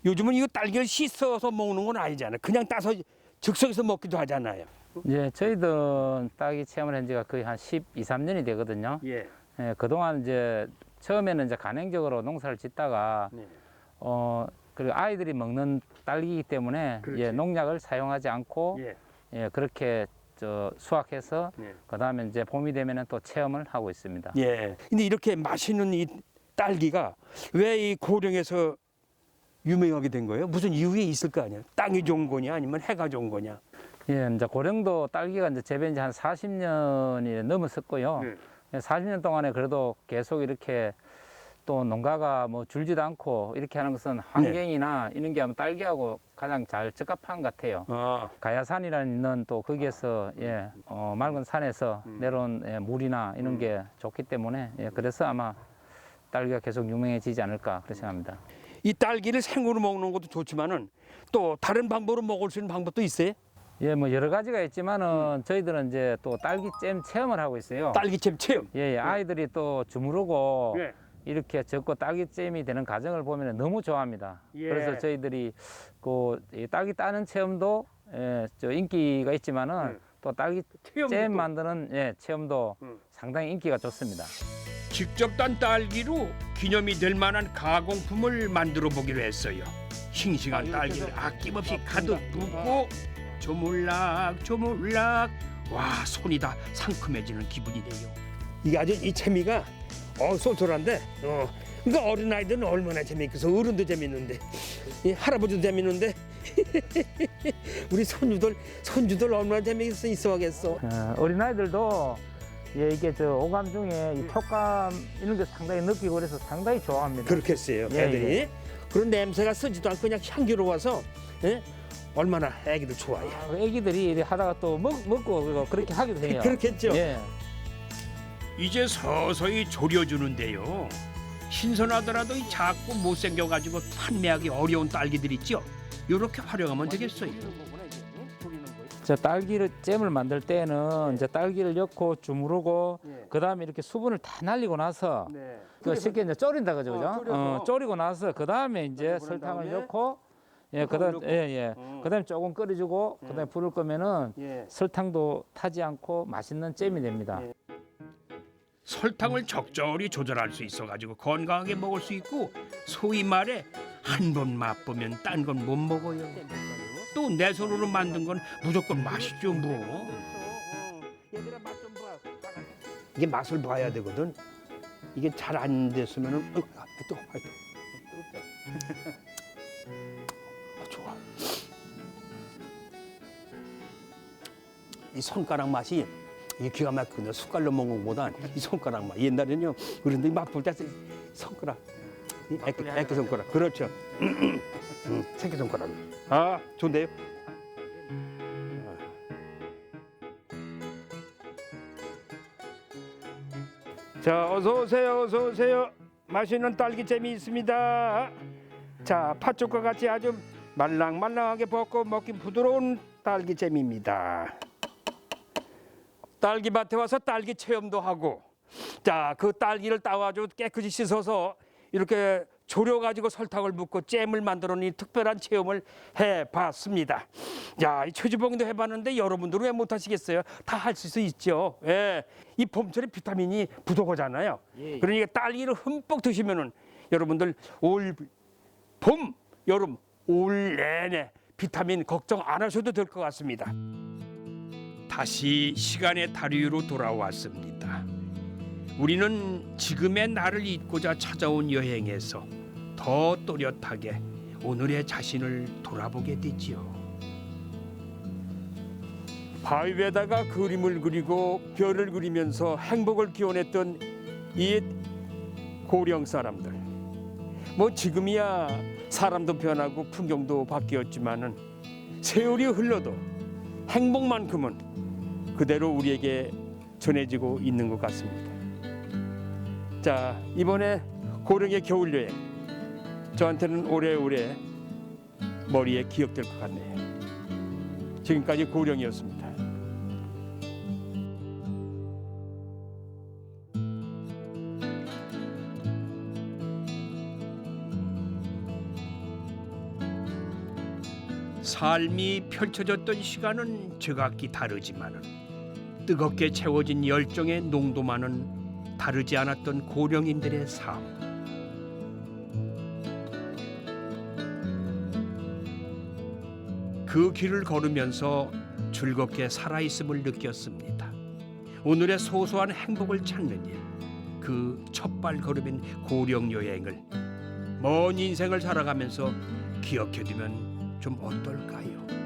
B: 요즘은 이거 딸기를 씻어서 먹는 건 아니잖아요. 그냥 따서 즉석에서 먹기도 하잖아요.
I: 예, 저희도 딸기 체험을 한 지가 거의 한 12, 13년이 되거든요.
B: 예.
I: 예, 그동안 이제 처음에는 이제 간행적으로 농사를 짓다가
B: 네.
I: 그리고 아이들이 먹는 딸기이기 때문에
B: 그렇지.
I: 예, 농약을 사용하지 않고
B: 예.
I: 예, 그렇게 수확해서
B: 네.
I: 그다음에 이제 봄이 되면은 또 체험을 하고 있습니다.
B: 예. 근데 이렇게 맛있는 이 딸기가 왜 이 고령에서 유명하게 된 거예요? 무슨 이유가 있을 거 아니에요? 땅이 좋은 거냐 아니면 해가 좋은 거냐?
I: 예, 이제 고령도 딸기가 이제 재배한 지 한 40년이 넘었었고요.
B: 네.
I: 예, 40년 동안에 그래도 계속 이렇게 또 농가가 뭐 줄지도 않고 이렇게 하는 것은 환경이나 이런 게 아마 딸기하고 가장 잘 적합한 것 같아요. 가야산이라는 있는 또 거기에서 맑은 산에서 내려온 물이나 이런 게 좋기 때문에 그래서 아마 딸기가 계속 유명해지지 않을까 그렇게 생각합니다.
B: 이 딸기를 생으로 먹는 것도 좋지만은 또 다른 방법으로 먹을 수 있는 방법도 있어요?
I: 예, 뭐 여러 가지가 있지만은 저희들은 이제 또 딸기잼 체험을 하고 있어요.
B: 딸기잼 체험.
I: 예, 아이들이 또 주무르고
B: 예.
I: 이렇게 적고 딸기잼이 되는 과정을 보면 너무 좋아합니다.
B: 예.
I: 그래서 저희들이 이 딸기 따는 체험도 저 인기가 있지만은 또 딸기잼 만드는 체험도 상당히 인기가 좋습니다.
A: 직접 딴 딸기로 기념이 될 만한 가공품을 만들어 보기로 했어요. 싱싱한 딸기를 아낌없이 가득 붓고 조물락조물락 와 손이 다 상큼해지는 기분이네요.
B: 이게 아주 이 재미가 쏠쏠한데 그러니까 어린 아이들은 얼마나 재미있어서 어른도 재밌는데 이 할아버지도 재밌는데 우리 손주들 얼마나 재미있어하겠어.
I: 어린아이들도 이게 저 오감 중에 이 촉감 이런 게 상당히 느끼고 그래서 상당히 좋아합니다.
B: 그렇겠어요. 애들이 그런 냄새가 쓰지도 않고 그냥 향기로워서 얼마나 애기들 좋아해.
I: 애기들이 이렇게 하다가 또 먹고 그렇게 하기도 해요.
B: 그렇겠죠.
I: 예.
A: 이제 서서히 졸여주는데요. 신선하더라도 이 작고 못생겨가지고 판매하기 어려운 딸기들 있죠. 이렇게 활용하면 되겠어요.
I: 저 딸기를 잼을 만들 때는 이제 딸기를 넣고 주무르고 그다음에 이렇게 수분을 다 날리고 나서 그 쉽게 이제 졸인다 그죠? 졸이고 나서 그다음에 이제 설탕을 넣고 그다음에 조금 끓여주고 그다음에 불을 끄면은 설탕도 타지 않고 맛있는 잼이 됩니다.
A: 설탕을 적절히 조절할 수 있어가지고 건강하게 먹을 수 있고 소위 말해 한 번 맛보면 딴 건 못 먹어요. 또 내 손으로 만든 건 무조건 맛있죠 뭐.
B: 이게 맛을 봐야 되거든. 이게 잘 안 됐으면은 좋아. 이 손가락 맛이 이 기가 막히네. 숟갈로 먹는 것보다 이 손가락 맛. 옛날에는요 어른들이 맛볼 때 손가락, 애기 손가락. 그렇죠. 새끼 손가락. 아 좋은데요. 자, 어서 오세요, 어서 오세요. 맛있는 딸기잼이 있습니다. 자, 팥죽과 같이 아주 말랑말랑하게 볶고 먹기 부드러운 딸기잼입니다. 딸기밭에 와서 딸기 체험도 하고, 자, 그 딸기를 따와서 깨끗이 씻어서 이렇게 졸여가지고 설탕을 붓고 잼을 만들어낸 이 특별한 체험을 해봤습니다. 야, 이 최주봉도 해봤는데 여러분들은 왜 못하시겠어요? 다 할 수 있죠. 예, 이 봄철에 비타민이 부족하잖아요. 그러니까 딸기를 흠뻑 드시면은 여러분들 봄, 여름, 올 내내 비타민 걱정 안 하셔도 될 것 같습니다.
A: 다시 시간의 다리로 돌아왔습니다. 우리는 지금의 나를 잊고자 찾아온 여행에서 더 또렷하게 오늘의 자신을 돌아보게 되지요.
B: 바위 위에다가 그림을 그리고 별을 그리면서 행복을 기원했던 이 고령 사람들. 뭐 지금이야 사람도 변하고 풍경도 바뀌었지만은 세월이 흘러도 행복만큼은 그대로 우리에게 전해지고 있는 것 같습니다. 자, 이번에 고령의 겨울 여행 저한테는 오래오래 머리에 기억될 것 같네요. 지금까지 고령이었습니다.
A: 삶이 펼쳐졌던 시간은 저각기 다르지만은 뜨겁게 채워진 열정의 농도만은 다르지 않았던 고령인들의 삶. 그 길을 걸으면서 즐겁게 살아있음을 느꼈습니다. 오늘의 소소한 행복을 찾는 일, 그 첫발 걸음인 고령 여행을 먼 인생을 살아가면서 기억해두면 좀 어떨까요?